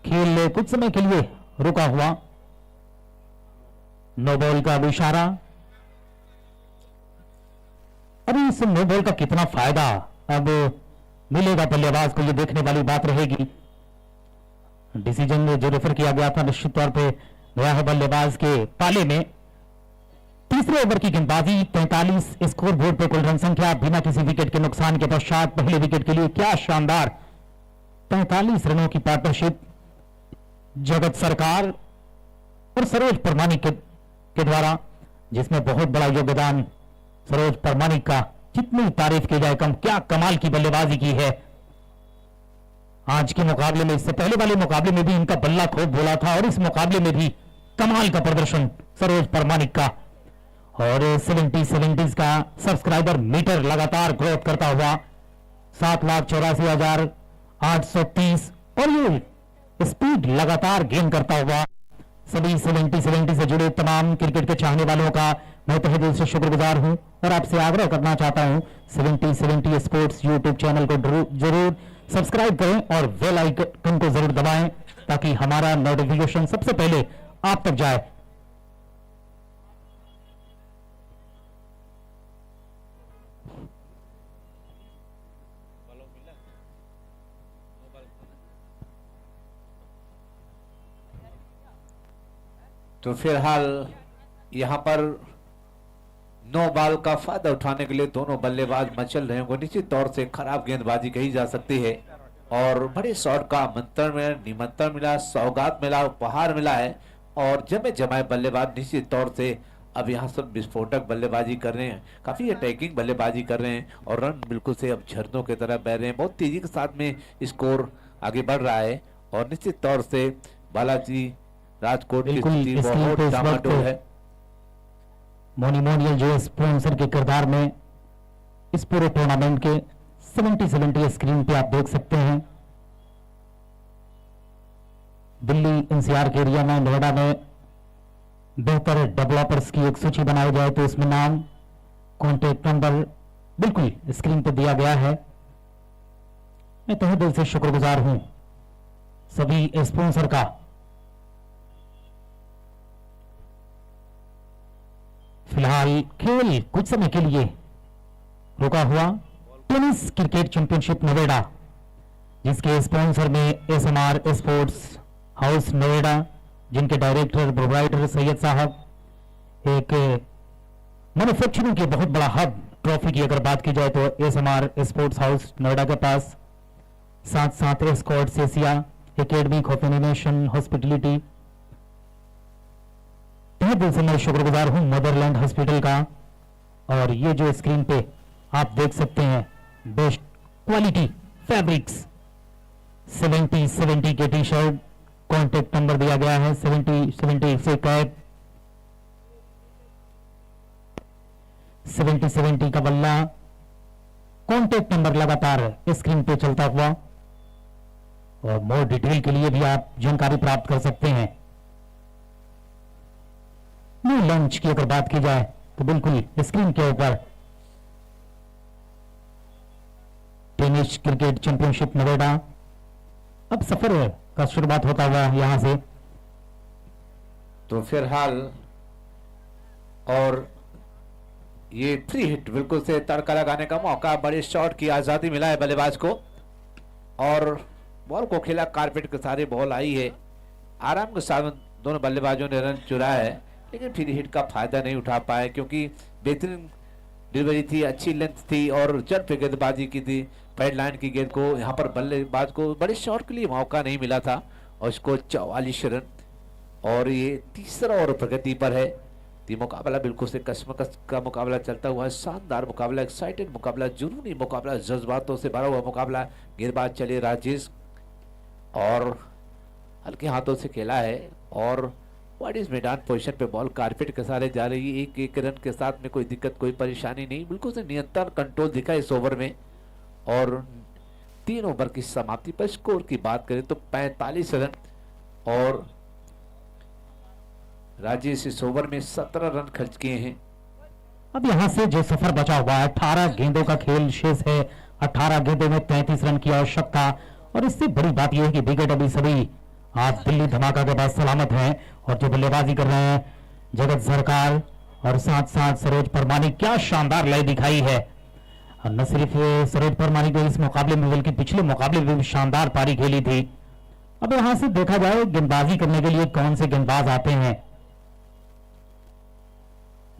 खेल कुछ समय के लिए रुका हुआ, नो बॉल का इशारा। अभी इस नो बॉल का कितना फायदा अब मिलेगा बल्लेबाज को, ये देखने वाली बात रहेगी। डिसीजन जो रेफर किया गया था निश्चित तौर पे गया है बल्लेबाज के पाले में। तीसरे ओवर की गेंदबाजी 43 स्कोर बोर्ड पर कुल रन संख्या बिना किसी विकेट के नुकसान के पश्चात पहले विकेट के लिए क्या शानदार 45 रनों की पार्टनरशिप जगत सरकार और सरोज परमानिक के द्वारा, जिसमें बहुत बड़ा योगदान सरोज परमानिक का। जितनी तारीफ की जाए कम, क्या कमाल की बल्लेबाजी की है आज के मुकाबले में। इससे पहले वाले मुकाबले में भी इनका बल्ला खूब बोला था और इस मुकाबले में भी कमाल का प्रदर्शन सरोज परमानिक का। और 70 का सब्सक्राइबर मीटर लगातार ग्रोथ करता हुआ 7,84,830 और ये स्पीड लगातार गेन करता हुआ। सभी 70 से जुड़े तमाम क्रिकेट के चाहने वालों का मैं तहे दिल से शुक्रगुजार हूं और आपसे आग्रह करना चाहता हूं 70 स्पोर्ट्स यूट्यूब चैनल को जरूर सब्सक्राइब करें और बेल आइकन को जरूर दबाएं ताकि हमारा नोटिफिकेशन सबसे पहले आप तक जाए। तो फिलहाल यहां पर नो बॉल का फायदा उठाने के लिए दोनों बल्लेबाज मचल रहे होंगे। निश्चित तौर से खराब गेंदबाजी कही जा सकती है और बड़े शॉट का आमंत्रण मिला, निमंत्रण मिला, सौगात मिला, उपहार मिला है और जमे जमाए बल्लेबाज निश्चित तौर से अब यहाँ सब विस्फोटक बल्लेबाजी कर रहे हैं, काफी अटैकिंग बल्लेबाजी कर रहे हैं और रन बिल्कुल से अब झरनों की तरह बह रहे हैं। बहुत तेजी के साथ में स्कोर आगे बढ़ रहा है और निश्चित तौर से बालाजी राजकोट की बिल्कुल, स्थिति स्क्रीन बहुत पे इस डामाडोल वक्त है। मोनिमोनियल जो स्पॉन्सर के किरदार में इस पूरे टूर्नामेंट के 70-70 स्क्रीन पे आप देख सकते हैं। दिल्ली एनसीआर के एरिया में, नोएडा में बेहतर डेवलपर्स की एक सूची बनाई जाए तो इसमें नाम, कॉन्टेक्ट नंबर बिल्कुल स्क्रीन पे दिया गया है। मैं तहे दिल से शुक्रगुजार हूं सभी स्पॉन्सर का। फिलहाल खेल कुछ समय के लिए रुका हुआ। टेनिस क्रिकेट चैंपियनशिप नोएडा, जिसके स्पॉन्सर में एसएमआर स्पोर्ट्स हाउस नोएडा, जिनके डायरेक्टर प्रोवाइडर सैयद साहब, एक मैन्युफैक्चरिंग के बहुत बड़ा हब। ट्रॉफी की अगर बात की जाए तो एसएमआर स्पोर्ट्स हाउस नोएडा के पास, साथ साथ Escorts Asia, academy of animation, hospitality. तहे दिल से मैं शुक्रगुजार हूं मदरलैंड हॉस्पिटल का। और ये जो स्क्रीन पे आप देख सकते हैं बेस्ट क्वालिटी फैब्रिक्स, 70-70 के टी शर्ट, कॉन्टेक्ट नंबर दिया गया है 70-70 से कैप, 70-70 का बल्ला, कॉन्टेक्ट नंबर लगातार स्क्रीन पे चलता हुआ। और मोर डिटेल के लिए भी आप जानकारी प्राप्त कर सकते हैं। न्यू लॉन्च की अगर बात की जाए तो बिल्कुल स्क्रीन के ऊपर टेनिस क्रिकेट चैंपियनशिप नोएडा। अब सफर का शुरुआत होता हुआ यहां से। तो फिलहाल और ये फ्री हिट बिल्कुल से तड़का लगाने का मौका, बड़े शॉट की आजादी मिला है बल्लेबाज को और बॉल को खेला कारपेट के सारे बॉल आई है। आराम के साथ दोनों बल्लेबाजों ने रन चुराया है, लेकिन फ्री हिट का फायदा नहीं उठा पाए क्योंकि बेहतरीन डिलीवरी थी, अच्छी लेंथ थी और जड़ पे गेंदबाजी की थी। पैड लाइन की गेंद को यहाँ पर बल्लेबाज को बड़े शॉट के लिए मौका नहीं मिला था और इसको 44 रन। और ये तीसरा ओवर प्रगति पर है। ये मुकाबला बिल्कुल से कशमकश का मुकाबला चलता हुआ है, शानदार मुकाबला, एक्साइटेड मुकाबला, जुनूनी मुकाबला, जज्बातों से भरा हुआ मुकाबला। गेंदबाज चले राजेश और हल्के हाथों से खेला है और वाइड मैदान पोजीशन पे बॉल कारपेट के सारे जा रही है। एक रन के साथ में कोई दिक्कत, कोई परेशानी नहीं, बिल्कुल से नियंत्रण कंट्रोल दिखा इस ओवर में। और 3 ओवर की समाप्ति पर स्कोर की बात करें तो 45 रन और राजेश इस ओवर में 17 रन खर्च किए हैं। अब यहां से जो सफर बचा हुआ है, 18 गेंदों का खेल शेष है। 18 गेंदों में 33 रन की आवश्यकता। और इससे बड़ी बात यह है कि विकेट अभी सभी आप दिल्ली धमाका के पास सलामत हैं। और जो बल्लेबाजी कर रहे हैं जगत सरकार और साथ साथ सरोज परमानी, क्या शानदार लय दिखाई है। और न सिर्फ सरोज परमानी को इस मुकाबले में बल्कि पिछले मुकाबले में भी शानदार पारी खेली थी। अब यहां से देखा जाए गेंदबाजी करने के लिए कौन से गेंदबाज आते हैं।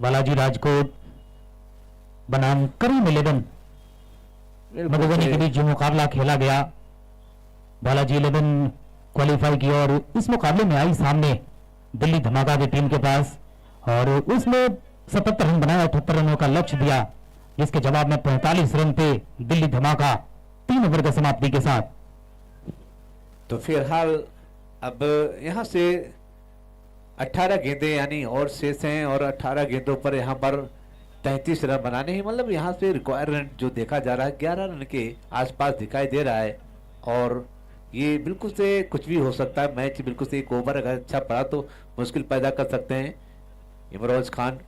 बालाजी राजकोट बनाम करीम 11 मधुबनी के बीच जो मुकाबला खेला गया, बालाजी 11 क्वालिफाई की और इस मुकाबले में आई सामने दिल्ली धमाका की टीम के पास और उसमें 77 रन बनाया, 78 रनों का लक्ष्य दिया, जिसके जवाब में 45 रन पे दिल्ली धमाका 3 ओवर की समाप्ति के साथ। तो फिलहाल अब यहां से 18 गेंदें यानी और शेष हैं और 18 गेंदों पर यहां पर 33 रन बनाने हैं। मतलब यहां से रिक्वायर रन जो देखा जा रहा है 11 रन के आसपास दिखाई दे रहा है। और ये बिल्कुल से कुछ भी हो सकता है। मैच बिल्कुल से एक ओवर अगर अच्छा पड़ा तो मुश्किल पैदा कर सकते हैं इमरोज खान।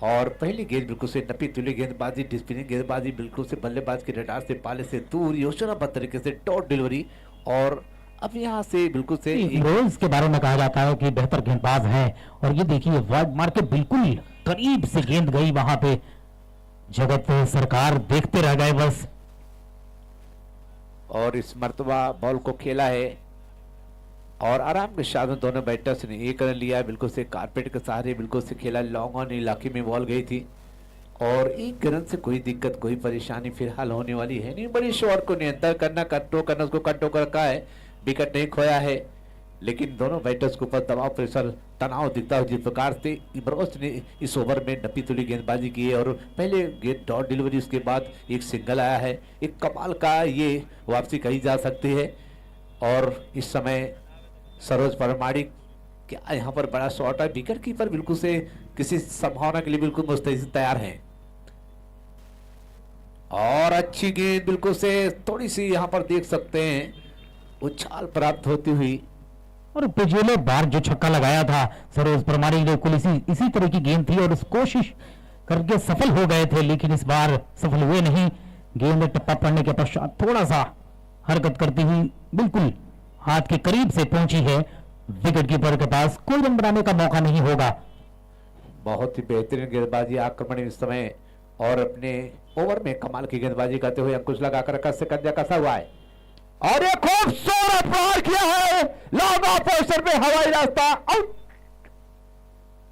और पहली गेंद बिल्कुल से नपी तुली गेंदबाजी, डिस्पिनिंग गेंदबाजी, बिल्कुल से बल्लेबाज के रडार से पाले से दूर, योजनाबद्ध तरीके से डॉट डिलीवरी। और अब यहाँ से बिल्कुल से रोल्स के बारे में कहा जाता है कि बेहतर गेंदबाज हैं और ये देखिए वाइड मार के बिल्कुल करीब से गेंद गई वहां पे। जगत सरकार देखते रह गए बस। और इस मर्तबा बॉल को खेला है और आराम के साथ दोनों बैटर्स ने 1 रन लिया है। बिल्कुल से कारपेट के सहारे बिल्कुल से खेला, लॉन्ग ऑन इलाके में बॉल गई थी और एक रन से कोई दिक्कत कोई परेशानी फिलहाल होने वाली है नहीं। बड़ी शॉट को नियंत्रण करना, कंट्रोल करना, उसको कंट्रोल कर रखा है, विकेट नहीं खोया है। लेकिन दोनों बैटर्स के ऊपर दबाव, प्रेशर, तनाव दिखता है। जिस प्रकार से इमरोज ने इस ओवर में नपी तुली गेंदबाजी की है और पहले गेंद डॉट डिलीवरी, उसके बाद एक सिंगल आया है। एक कमाल का ये वापसी कही जा सकती है। और इस समय सरोज परमाणिक क्या यहाँ पर बड़ा शॉट है, विकेट कीपर बिल्कुल से किसी संभावना के लिए बिल्कुल मुस्तैद तैयार हैं। और अच्छी गेंद बिल्कुल से थोड़ी सी यहाँ पर देख सकते हैं उछाल प्राप्त होती हुई। और पिछले बार जो छक्का लगाया था सरोज परमाणिक ने, कुल इसी तरह की गेंद थी और कोशिश करके सफल हो गए थे, लेकिन इस बार सफल हुए नहीं। गेंद टप्पा पड़ने के पश्चात थोड़ा सा हरकत करती हुई बिल्कुल हाथ के करीब से पहुंची है। विकेट कीपर के पास कोई रन बनाने का मौका नहीं होगा। बहुत ही बेहतरीन गेंदबाजी आक्रमण इस समय और अपने ओवर में कमाल की गेंदबाजी करते हुए अंकुश लगाकर रखा, सिकंजा कसा हुआ है और ये खूबसूरत प्रहार किया है लॉन्ग ऑफ पोजीशन में, हवाई रास्ता आउट।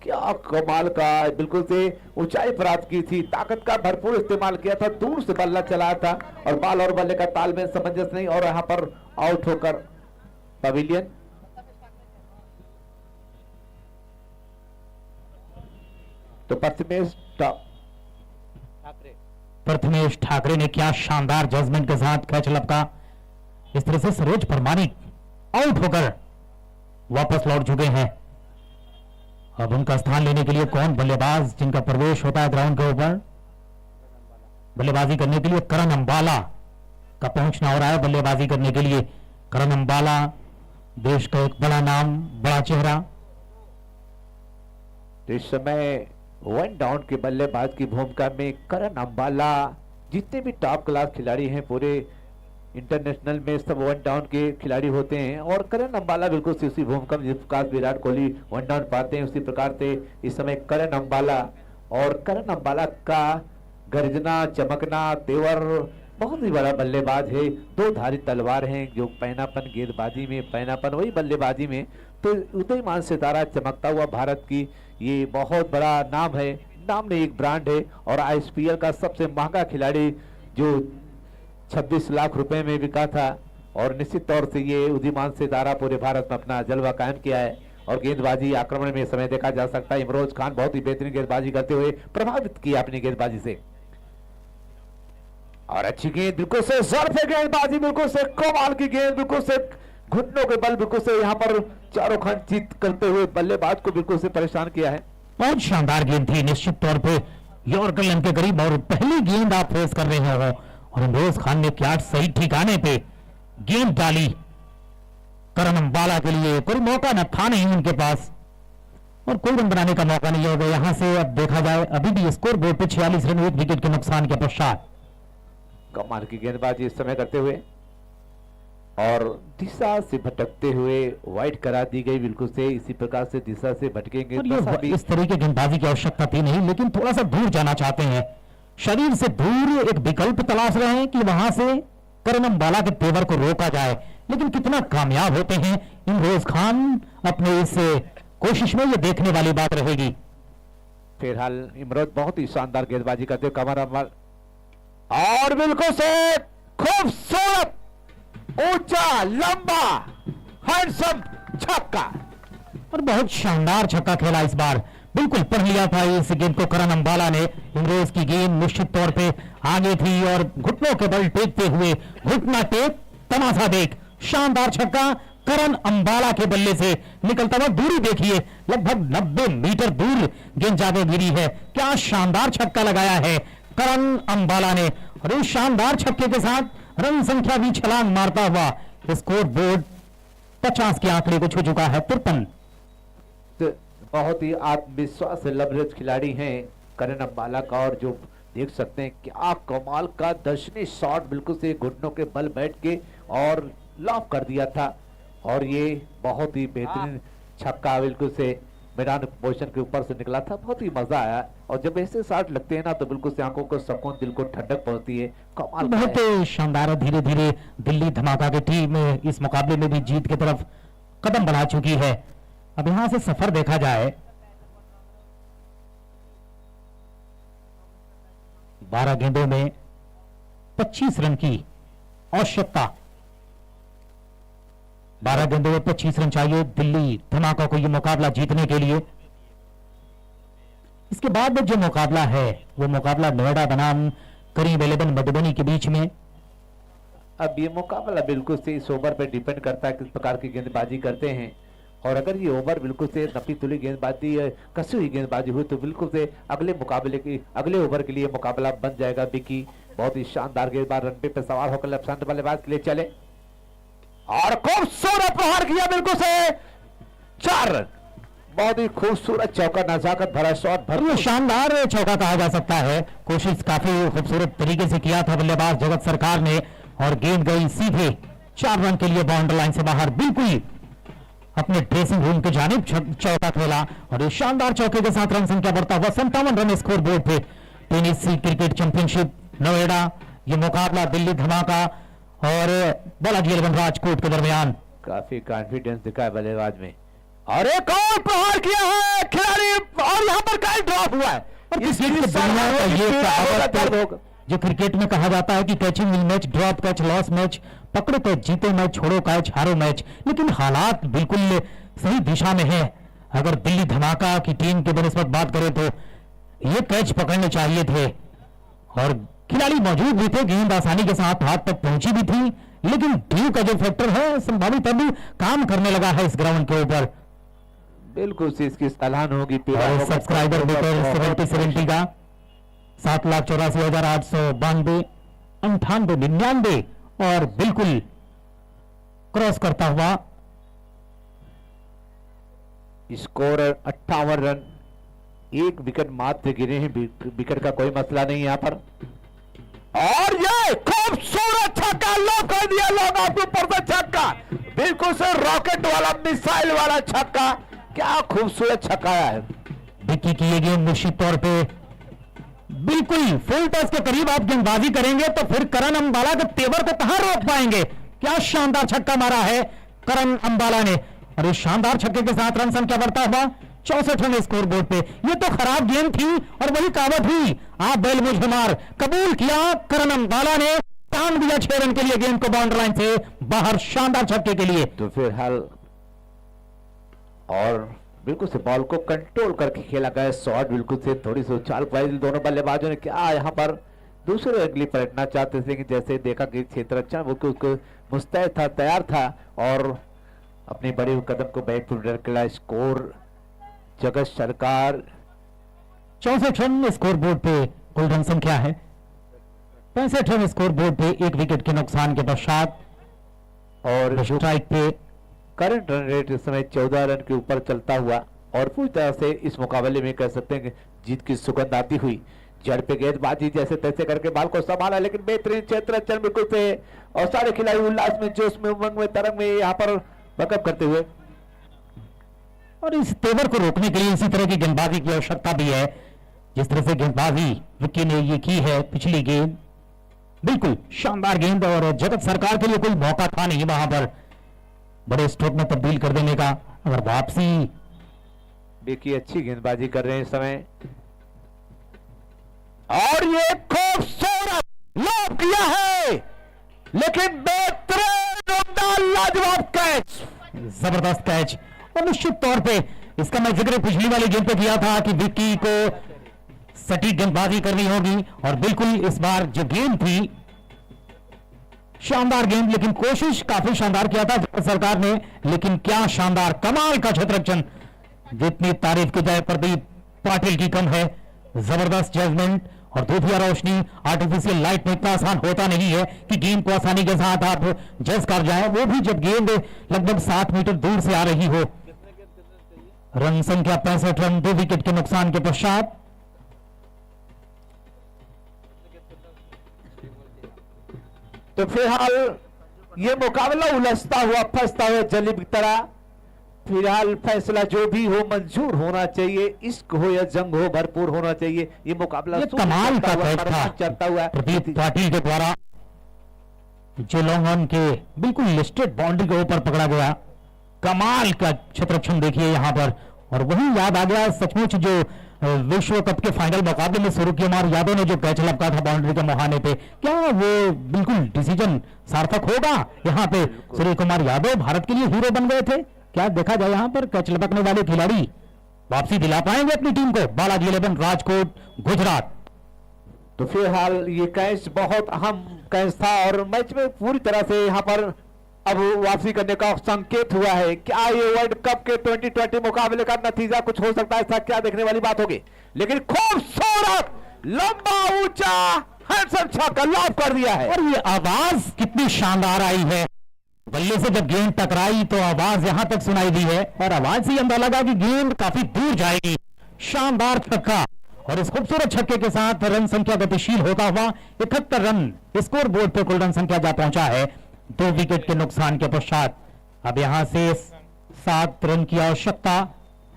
क्या कमाल का, बिल्कुल से ऊंचाई प्राप्त की थी, ताकत का भरपूर इस्तेमाल किया था, दूर से बल्ला चला था और बाल और बल्ले का तालमेल समंजस नहीं और यहां पर आउट होकर पवेलियन। तो प्रथमेश ठाकरे ने क्या शानदार जजमेंट के साथ कैच लपका। इस तरह से सरोज परमाणिक आउट होकर वापस लौट चुके हैं। अब उनका स्थान लेने के लिए कौन बल्लेबाज जिनका प्रवेश होता है ग्राउंड के ऊपर बल्लेबाजी करने के लिए, करण अंबाला का पहुंचना हो रहा है बल्लेबाजी करने के लिए। करण अंबाला देश का एक बड़ा नाम, बड़ा चेहरा। इस समय वन डाउन के बल्लेबाज की भूमिका में करण अंबाला, जितने भी टॉप क्लास खिलाड़ी हैं पूरे इंटरनेशनल में सब वन डाउन के खिलाड़ी होते हैं और करण अंबाला बिल्कुल से उसी भूमिका में जिस प्रकार विराट कोहली वन डाउन पाते हैं उसी प्रकार से इस समय करण अंबाला। और करण अंबाला का गर्जना, चमकना, तेवर, बहुत ही बड़ा बल्लेबाज है, दो धारी तलवार हैं, जो पैनापन गेंदबाजी में, पैनापन वही बल्लेबाजी में। तो उदयमान सितारा चमकता हुआ भारत की ये बहुत बड़ा नाम है, नाम नहीं एक ब्रांड है और आईएसपीएल का सबसे महंगा खिलाड़ी जो 26 लाख रुपए में बिका था। और निश्चित तौर से ये उदीयमान सितारा पूरे भारत में अपना जलवा कायम किया है। और गेंदबाजी आक्रमण में समय देखा जा सकता है इमरोज खान बहुत ही बेहतरीन गेंदबाजी करते हुए प्रभावित किया अपनी गेंदबाजी से। और अच्छी गेंद बिल्कुल से ज़रफ़े गेंदबाजी, बिल्कुल से कमाल की गेंद, बिल्कुल से घुटनों के बल, बिल्कुल से यहाँ पर चारों खंड जीत करते हुए बल्लेबाज को बिल्कुल से परेशान किया है। बहुत शानदार गेंद थी, निश्चित तौर पे यॉर्कर लाइन के करीब और पहली गेंद आप फेस कर रहे हो और इमरोज खान ने क्या सही ठिकाने पे गेंद डाली। करण अंबाला के लिए कोई मौका न था नहीं उनके पास और कोई रन बनाने का मौका नहीं होगा। यहां से अब देखा जाए अभी भी स्कोर बोर्ड पे 46 रन, 1 विकेट के नुकसान के पश्चात। कमाल की गेंदबाजी इस समय करते हुए और दिशा से भटकते हुए वाइड करा दी गई, बिल्कुल से इसी प्रकार से दिशा से भटकेंगे। इस तरह की गेंदबाजी की आवश्यकता थी नहीं, लेकिन थोड़ा सा दूर जाना चाहते हैं, शरीर से दूर एक विकल्प तलाश रहे हैं कि वहां से करण अंबाला के तेवर को रोका जाए। लेकिन कितना कामयाब होते हैं इमरोज खान अपने इस कोशिश में, ये देखने वाली बात रहेगी। फिलहाल इमरोज बहुत ही शानदार गेंदबाजी करते हुए कमर अंबाल और बिल्कुल से खूबसूरत ऊंचा लंबा हैंडसम छक्का और बहुत शानदार छक्का खेला इस बार। बिल्कुल पढ़ लिया था इस गेंद को करण अंबाला ने। इमरोज की गेंद निश्चित तौर पे आगे थी और घुटनों के बल टेकते हुए, घुटना टेक तमाशा देख, शानदार छक्का करण अंबाला के बल्ले से निकलता हुआ। दूरी देखिए, लगभग 90 मीटर दूर गेंद जाके गिरी है। क्या शानदार छक्का लगाया है करण अंबाला ने और इस शानदार छक्के के साथ रन संख्या भी छलांग मारता हुआ स्कोर बोर्ड 50 के आंकड़े को छू चुका है। 53। बहुत ही आत्मविश्वास से लबरेज खिलाड़ी हैं करण अंबाला का और जो देख सकते हैं क्या कमाल का दर्शनीय शॉट, बिल्कुल से घुटनों के बल बैठ के और लॉक कर दिया था और ये बहुत ही बेहतरीन छक्का बिल्कुल से मैदान पोजीशन के ऊपर से निकला था। बहुत ही मजा आया और जब ऐसे शॉट लगते हैं ना तो बिल्कुल से आंखों को सुकून, दिल को ठंडक पहुंचती है। कमाल बहुत शानदार। धीरे धीरे दिल्ली धमाका की टीम इस मुकाबले में भी जीत की तरफ कदम बढ़ा चुकी है। अब यहां से सफर देखा जाए 12 गेंदों में 25 रन की आवश्यकता। 12 गेंदों में 25 रन चाहिए दिल्ली धमाका को यह मुकाबला जीतने के लिए। इसके बाद में जो मुकाबला है वो मुकाबला नोएडा बनाम करीम 11 मधुबनी के बीच में। अब ये मुकाबला बिल्कुल से इस ओवर पे डिपेंड करता है किस प्रकार की गेंदबाजी करते हैं, और अगर ये ओवर बिल्कुल से नपी तुली गेंदबाजी कसी हुई गेंदबाजी हुई तो बिल्कुल से अगले मुकाबले की अगले ओवर के लिए मुकाबला बन जाएगा। विकी बहुत ही शानदार गेंदबाज रन पे सवार होकर लेफ्ट हैंड बल्लेबाज के लिए चले और खूबसूरत प्रहार किया बिल्कुल से 4 रन। बहुत ही खूबसूरत चौका, नजाकत भरा शॉट भर। ये शानदार चौका कहा जा सकता है। कोशिश काफी खूबसूरत तरीके से किया था बल्लेबाज जगत सरकार ने और गेंद गई सीधे 4 रन के लिए बाउंड्री लाइन से बाहर। बिल्कुल अपने ड्रेसिंग रूम के जानिब चौका खेला और इस शानदार चौके के साथ रन संख्या बढ़ता हुआ 57 रन स्कोर बोर्ड पे। टेनिस क्रिकेट चैंपियनशिप नोएडा, ये मुकाबला दिल्ली धमाका और बालाजी 11 राजकोट के दरमियान। काफी कॉन्फिडेंस दिखा है बल्लेबाज में और एक और प्रहार किया है खिलाड़ी और यहाँ पर कहीं ड्रॉप हुआ है। जो क्रिकेट में कहा जाता है कि catching will match, drop catch, loss match, पकड़ो कैच जीते मैच, छोड़ो कैच हारो मैच, लेकिन हालात बिल्कुल सही दिशा में है। अगर दिल्ली धमाका की टीम के बनस्पत बात करें तो ये कैच पकड़ने चाहिए थे और खिलाड़ी मौजूद भी थे, गेंद आसानी के साथ हाथ तक पहुंची भी थी, लेकिन ड्यू का जो फैक्टर है संभावित अभी काम करने लगा है इस ग्राउंड के ऊपर। बिल्कुल से इसकी सलाह होगी। सब्सक्राइबर मीटर 70 का 7,84,892 98,99 और बिल्कुल क्रॉस करता हुआ स्कोर 58 रन, 1 विकेट मात्र गिरे हैं। विकेट का कोई मसला नहीं यहाँ पर और ये खूबसूरत छक्का लॉक कर दिया, लॉक आउट ऊपर से छक्का, बिल्कुल से रॉकेट वाला मिसाइल वाला छक्का। क्या खूबसूरत छक्का है। विक्की की ये गेंद निश्चित तौर पे बिल्कुल फुल टच के करीब आप गेंदबाजी करेंगे तो फिर करण अंबाला के तेवर को कहां रोक पाएंगे। क्या शानदार छक्का मारा है करण अंबाला ने और इस शानदार छक्के के साथ रन संख्या बढ़ता हुआ 64 रन स्कोर बोर्ड पे। ये तो खराब गेंद थी और वही कहावत हुई, आप बैल मुझे मार, कबूल किया करण अंबाला ने, टांग दिया 6 रन के लिए गेंद को बाउंड्री लाइन से बाहर शानदार छक्के के लिए। तो फिर हाल और बिल्कुल से बॉल को कंट्रोल करके खेला गया शॉट, बिल्कुल से थोड़ी सी उछाल पाई दोनों बल्लेबाजों ने। क्या यहाँ पर दूसरे अगली पलटना चाहते थे कि जैसे देखा कि क्षेत्र अच्छा वो उसको मुस्तैद था, तैयार था और अपनी बड़ी कदम को बैक फुट स्कोर जगत सरकार 64 रन स्कोर बोर्ड पे कुल रन संख्या है 65 रन स्कोर बोर्ड पे 1 विकेट के नुकसान के पश्चात और स्ट्राइक पे करंट रन रेट इस समय 14 रन के ऊपर चलता हुआ और पूरी तरह से इस मुकाबले में कह सकते हैं कि जीत की सुगंध आती हुई। जड़ पे गेंदबाजी जैसे तैसे करके बाल को संभाला, लेकिन बेहतरीन क्षेत्र चल बिल्कुल से और सारे खिलाड़ी उल्लास में, जोश में, उमंग में, तरंग में यहाँ पर बकअप करते हुए। और इस तेवर को रोकने के लिए इसी तरह की गेंदबाजी की आवश्यकता भी है जिस तरह से गेंदबाजी विक्की ने ये की है। पिछली गेंद बिल्कुल शानदार गेंद और जगत सरकार के लिए कोई मौका था नहीं वहां पर बड़े स्ट्रोक में तब्दील कर देने का। अगर वापसी विक्की अच्छी गेंदबाजी कर रहे हैं इस समय और ये खूबसूरत लॉब किया है, लेकिन बेहतरीन लाजवाब कैच, जबरदस्त कैच। और निश्चित तौर पे इसका मैं जिक्र पिछली वाली गेंद पे किया था कि विक्की को सटीक गेंदबाजी करनी होगी और बिल्कुल इस बार जो गेंद थी शानदार गेंद, लेकिन कोशिश काफी शानदार किया था सरकार ने, लेकिन क्या शानदार कमाल का क्षेत्ररक्षण, जितनी तारीफ की जाए प्रदीप पाटिल की कम है। जबरदस्त जजमेंट और धूपिया रोशनी आर्टिफिशियल लाइट में इतना आसान होता नहीं है कि गेंद को आसानी के साथ आप जज कर जाए, वो भी जब गेंद लगभग 7 मीटर दूर से आ रही हो। रन संख्या 65 रन, 2 विकेट के नुकसान के पश्चात। तो फिलहाल ये मुकाबला उलझता हुआ, फंसता हुआ जली की तरह। फिलहाल फैसला जो भी हो मंजूर होना चाहिए, इश्क हो या जंग हो भरपूर होना चाहिए। ये मुकाबला ये कमाल का कैच था चलता हुआ प्रदीप पाटिल के द्वारा, जो लॉन्ग ऑन के बिल्कुल लिस्टेड बाउंड्री के ऊपर पकड़ा गया। कमाल का क्षेत्ररक्षण देखिए यहां पर, और वही याद आ गया सचमुच जो विश्व कप के फाइनल मुकाबले में सूर्यकुमार यादव ने जो कैच लपका था बाउंड्री के मुहाने पे, क्या वो बिल्कुल डिसीजन सार्थक होगा? यहाँ पे सूर्यकुमार यादव भारत के लिए हीरो बन गए थे। क्या देखा जाए यहाँ पर कैच लपकने वाले खिलाड़ी वापसी दिला पाएंगे अपनी टीम को? बालाजी 11 राजकोट गुजरात। तो फिलहाल ये कैच बहुत अहम कैच था और मैच में पूरी तरह से यहाँ पर अब वापसी करने का संकेत हुआ है। क्या ये वर्ल्ड कप के 2020 मुकाबले का नतीजा कुछ हो सकता है? क्या देखने वाली बात होगी, लेकिन खूबसूरत लंबा ऊंचा हैंडसम छक्का लॉक कर दिया है। और ये आवाज कितनी शानदार आई है, बल्ले से जब गेंद टकराई तो आवाज यहां तक सुनाई दी है और आवाज से अंदाजा लगा कि गेंद काफी दूर जाएगी। शानदार छक्का और इस खूबसूरत छक्के के साथ रन संख्या गतिशील होता हुआ 71 रन स्कोर बोर्ड पे कुल रन संख्या जा पहुंचा है 2 विकेट के नुकसान के पश्चात। अब यहां से 7 रन की आवश्यकता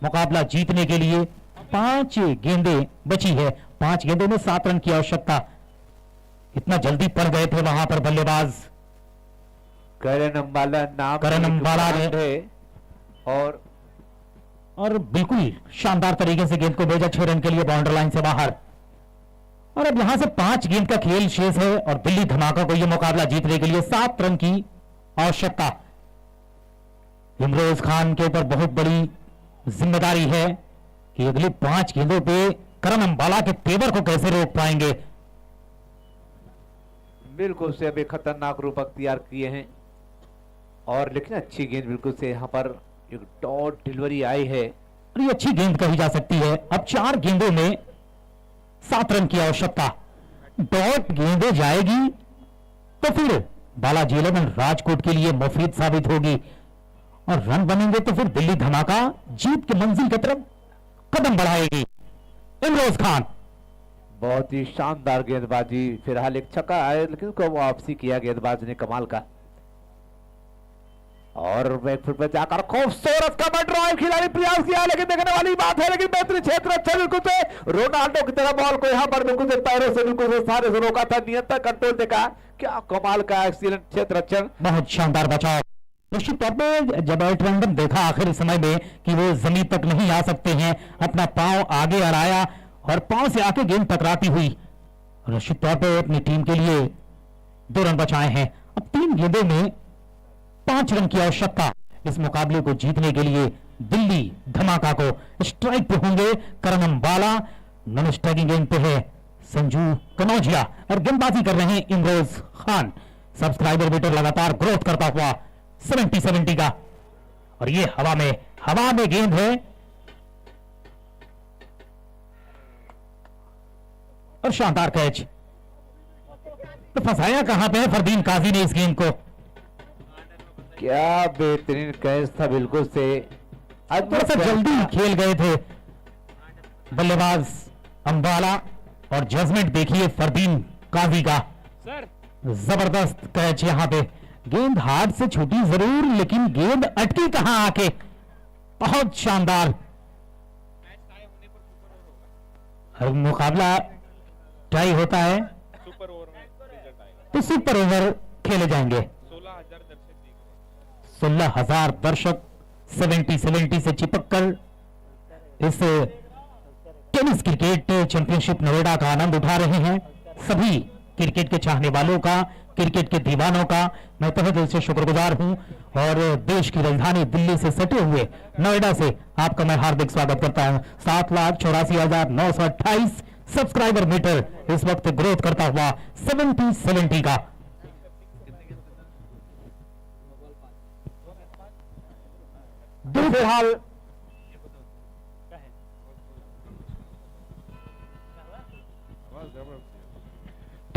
मुकाबला जीतने के लिए। 5 गेंदें बची है, 5 गेंदों में 7 रन की आवश्यकता। इतना जल्दी पड़ गए थे वहां पर बल्लेबाज करण अंबाला नाम करण अंबाला ने और बिल्कुल शानदार तरीके से गेंद को भेजा 6 रन के लिए बाउंड्री लाइन से बाहर। और अब यहां से 5 गेंद का खेल शेष है और दिल्ली धमाका को यह मुकाबला जीतने के लिए 7 रन की आवश्यकता। इमरोज खान के ऊपर बहुत बड़ी जिम्मेदारी है कि अगली 5 गेंदों पे करण अंबाला के तेवर को कैसे रोक पाएंगे। बिल्कुल से अभी खतरनाक रूप अख्तियार किए हैं और लेकिन अच्छी गेंद बिल्कुल से यहाँ पर एक डॉट डिलीवरी आई है और ये अच्छी गेंद कही जा सकती है। अब 4 गेंदों में 7 रन की आवश्यकता। डॉट गेंदे जाएगी तो फिर बालाजी 11 राजकोट के लिए मुफीद साबित होगी और रन बनेंगे तो फिर दिल्ली धमाका जीत की मंजिल की तरफ कदम बढ़ाएगी। इमरोज खान बहुत ही शानदार गेंदबाजी। फिलहाल एक छक्का आया लेकिन उसको वापसी किया गेंदबाज ने कमाल का और बैकफुट पर जाकर खूबसूरत कवर ड्राइव खिलाड़ी प्रयास किया लेकिन देखने वाली बात है लेकिन बेहतरीन क्षेत्र अच्छा बिल्कुल से रोनाल्डो की तरह बॉल को यहाँ पर बिल्कुल से पैरों से बिल्कुल से सारे से रोका था। नियंत्रण कंट्रोल देखा, क्या कमाल का एक्सीलेंट क्षेत्र रक्षण, बहुत शानदार बचाव। निश्चित तौर पे जब एल्ट्रेंडम देखा आखिर समय में कि वो जमीन तक नहीं आ सकते हैं, अपना पांव आगे अड़ाया और पांव से आके गेंद टकराती हुई निश्चित तौर पे अपनी टीम के लिए 2 रन बचाए हैं। अब 3 गेंदों में 5 रन की आवश्यकता। इस मुकाबले को जीतने के लिए दिल्ली धमाका को स्ट्राइक पे होंगे करण अंबाला, नॉन स्ट्राइकिंग गेंद पे है संजू कनौजिया और गेंदबाजी कर रहे हैं इमरोज खान। सब्सक्राइबर मीटर लगातार ग्रोथ करता हुआ 70 का और ये हवा में गेंद है और शानदार कैच। तो फंसाया कहां पे है फरदीन काजी ने इस गेंद को? क्या बेहतरीन कैच था, बिल्कुल से थोड़ा सा जल्दी खेल गए थे बल्लेबाज अंबाला और जजमेंट देखिए फरदीन काजी का। जबरदस्त कैच। यहाँ पे गेंद हाथ से छूटी जरूर लेकिन गेंद अटकी कहां आके, बहुत शानदार। हर मुकाबला टाई होता है तो सुपर ओवर खेले जाएंगे। 16,000 दर्शक 70 से चिपक कर इस टेनिस क्रिकेट चैंपियनशिप नोएडा का आनंद उठा रहे हैं। सभी क्रिकेट के चाहने वालों का, क्रिकेट के दीवानों का मैं तहे दिल से शुक्रगुजार हूं और देश की राजधानी दिल्ली से सटे हुए नोएडा से आपका मैं हार्दिक स्वागत करता हूं। 7,84,928 सब्सक्राइबर मीटर इस वक्त ग्रोथ करता हुआ 70 का।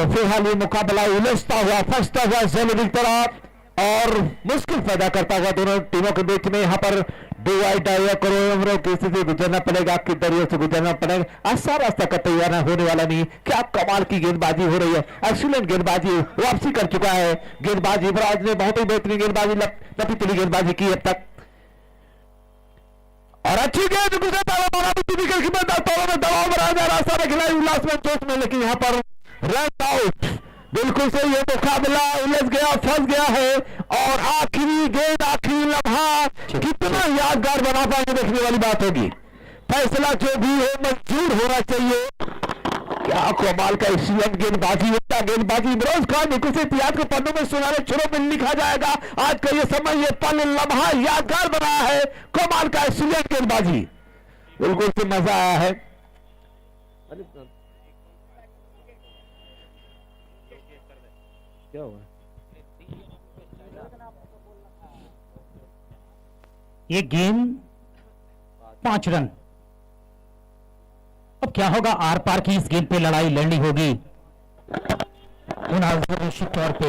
फिलहाल ये मुकाबला उलझता हुआ, फंसता हुआ जमीन की तरफ और मुश्किल पैदा करता हुआ दोनों टीमों के बीच में यहाँ पर डिवाइड करो किसी से गुजरना पड़ेगा, किस दरिया से गुजरना पड़ेगा। आसान रास्ता का तैयार होने वाला नहीं। क्या कमाल की गेंदबाजी हो रही है, एक्सीलेंट गेंदबाजी वापसी कर चुका है गेंदबाज युवराज ने। बहुत ही बेहतरीन गेंदबाजी, लपी तुली गेंदबाजी की अब तक और अच्छी गेंद दबाव बनाया जा रहा सारे खिलाड़ी उल्लास में जोश में, लेकिन यहाँ पर रन आउट। बिल्कुल से ये मुकाबला उलझ गया, फंस गया है और आखिरी गेंद, आखिरी लम्हा कितना यादगार बना पाएंगे देखने वाली बात होगी। फैसला जो भी हो मंजूर होना चाहिए। क्या कमाल का एक्सीलेंट गेंदबाजी, इतना गेंदबाजी इमरान खान बिल्कुल से इतिहास के पन्नों में सुनहरे अक्षरों में लिखा जाएगा। आज का ये समय, ये पल, लम्हा यादगार बना है। कमाल का एक्सीलेंट गेंदबाजी, बिल्कुल से मजा आया है। क्या हुआ? ये गेंद 5 रन। अब क्या होगा, आर पार की इस गेंद पे लड़ाई लड़नी होगी निश्चित तौर पे।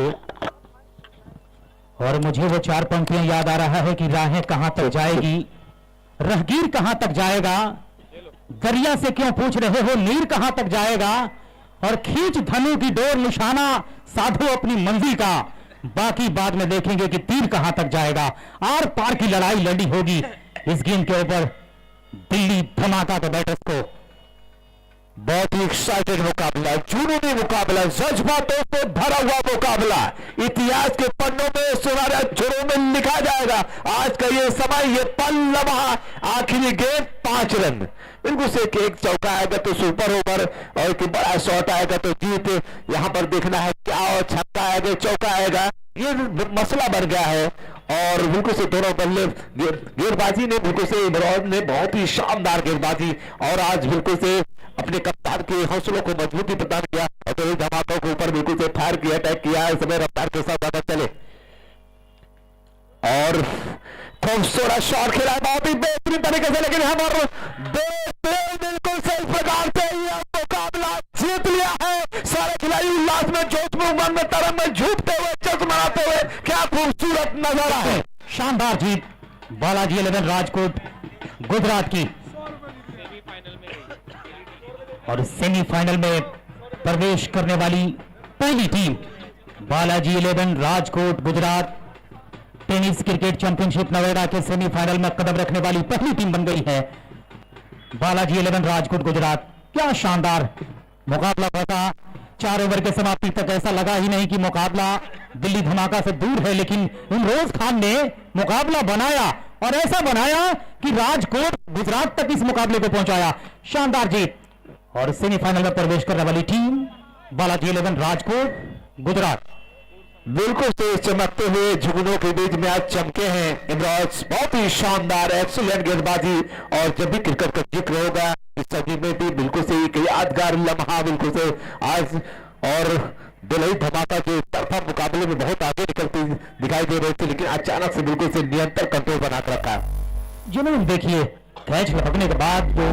और मुझे वो 4 पंक्तियां याद आ रहा है कि राहें कहां तक जाएगी, राहगीर कहां तक जाएगा, दरिया से क्यों पूछ रहे हो नीर कहां तक जाएगा, और खींच धनु की डोर निशाना साधो अपनी मंजिल का, बाकी बाद में देखेंगे कि तीर कहां तक जाएगा। आर पार की लड़ाई लड़ी होगी इस गेंद के ऊपर। दिल्ली धमाका के बैटर्स को बहुत ही एक्साइटेड मुकाबला, जुनूनी मुकाबला, जज्बातों से भरा हुआ मुकाबला, इतिहास के पन्नों में सुनहरे अक्षरों में लिखा जाएगा। आज का ये समय, ये पल, लम्हा, आखिरी गेंद 5 रन। बिल्कुल से एक चौका आएगा तो सुपर ओवर, और एक बड़ा शॉट आएगा तो जीत। यहां पर देखना है क्या, और छक्का आएगा चौका आएगा, ये मसला बन गया है। और बिल्कुल से दोनों बल्ले गेंदबाजी ने, बिल्कुल से इमरान ने बहुत ही शानदार गेंदबाजी, और आज बिल्कुल से अपने कप्तान के हौसलों को मजबूती प्रदान किया, और तो धमाकों के ऊपर बिल्कुल से फायर किया, अटैक किया, इस समय रफ्तार के साथ ज्यादा चले। और खूबसूरत शॉट खेला बहुत ही बेहतरीन तरीके से, लेकिन हम बिल्कुल सही प्रकार से यह मुकाबला जीत लिया है। सारे खिलाड़ी उल्लास में, जोश में, उमंग में, तरंग में झूमते हुए, जश्न मनाते हुए, क्या खूबसूरत नजारा है। शानदार जीत बालाजी 11 राजकोट गुजरात की, और सेमीफाइनल में प्रवेश करने वाली पहली team Balaji 11 Rajkot Gujarat tennis cricket championship Noida के सेमीफाइनल में कदम रखने वाली पहली टीम बन गई है बालाजी 11 राजकोट गुजरात। क्या शानदार मुकाबला था। 4 ओवर के समाप्ति तक ऐसा लगा ही नहीं कि मुकाबला दिल्ली धमाका से दूर है, लेकिन इमरोज खान ने मुकाबला बनाया, और ऐसा बनाया कि राजकोट गुजरात तक इस मुकाबले को पहुंचाया। शानदार जीत, और सेमीफाइनल में प्रवेश करने वाली टीम बालाजी 11 राजकोट गुजरात। बिल्कुल से चमकते हुए जुगनों के बीच में आज चमके हैं इमराज। बहुत ही शानदार एक्सीलेंट गेंदबाजी, और जब भी क्रिकेट का जिक्र होगा इस सदी में भी बिल्कुल से एक यादगार लम्हा बिल्कुल से आज। और दिल्ली धमाका जो तरफा मुकाबले में बहुत आगे निकलती दिखाई दे रही थी, लेकिन अचानक से बिल्कुल से निरंतर कंट्रोल बना कर रखा है। जुनून देखिए, कैच लगने के बाद जो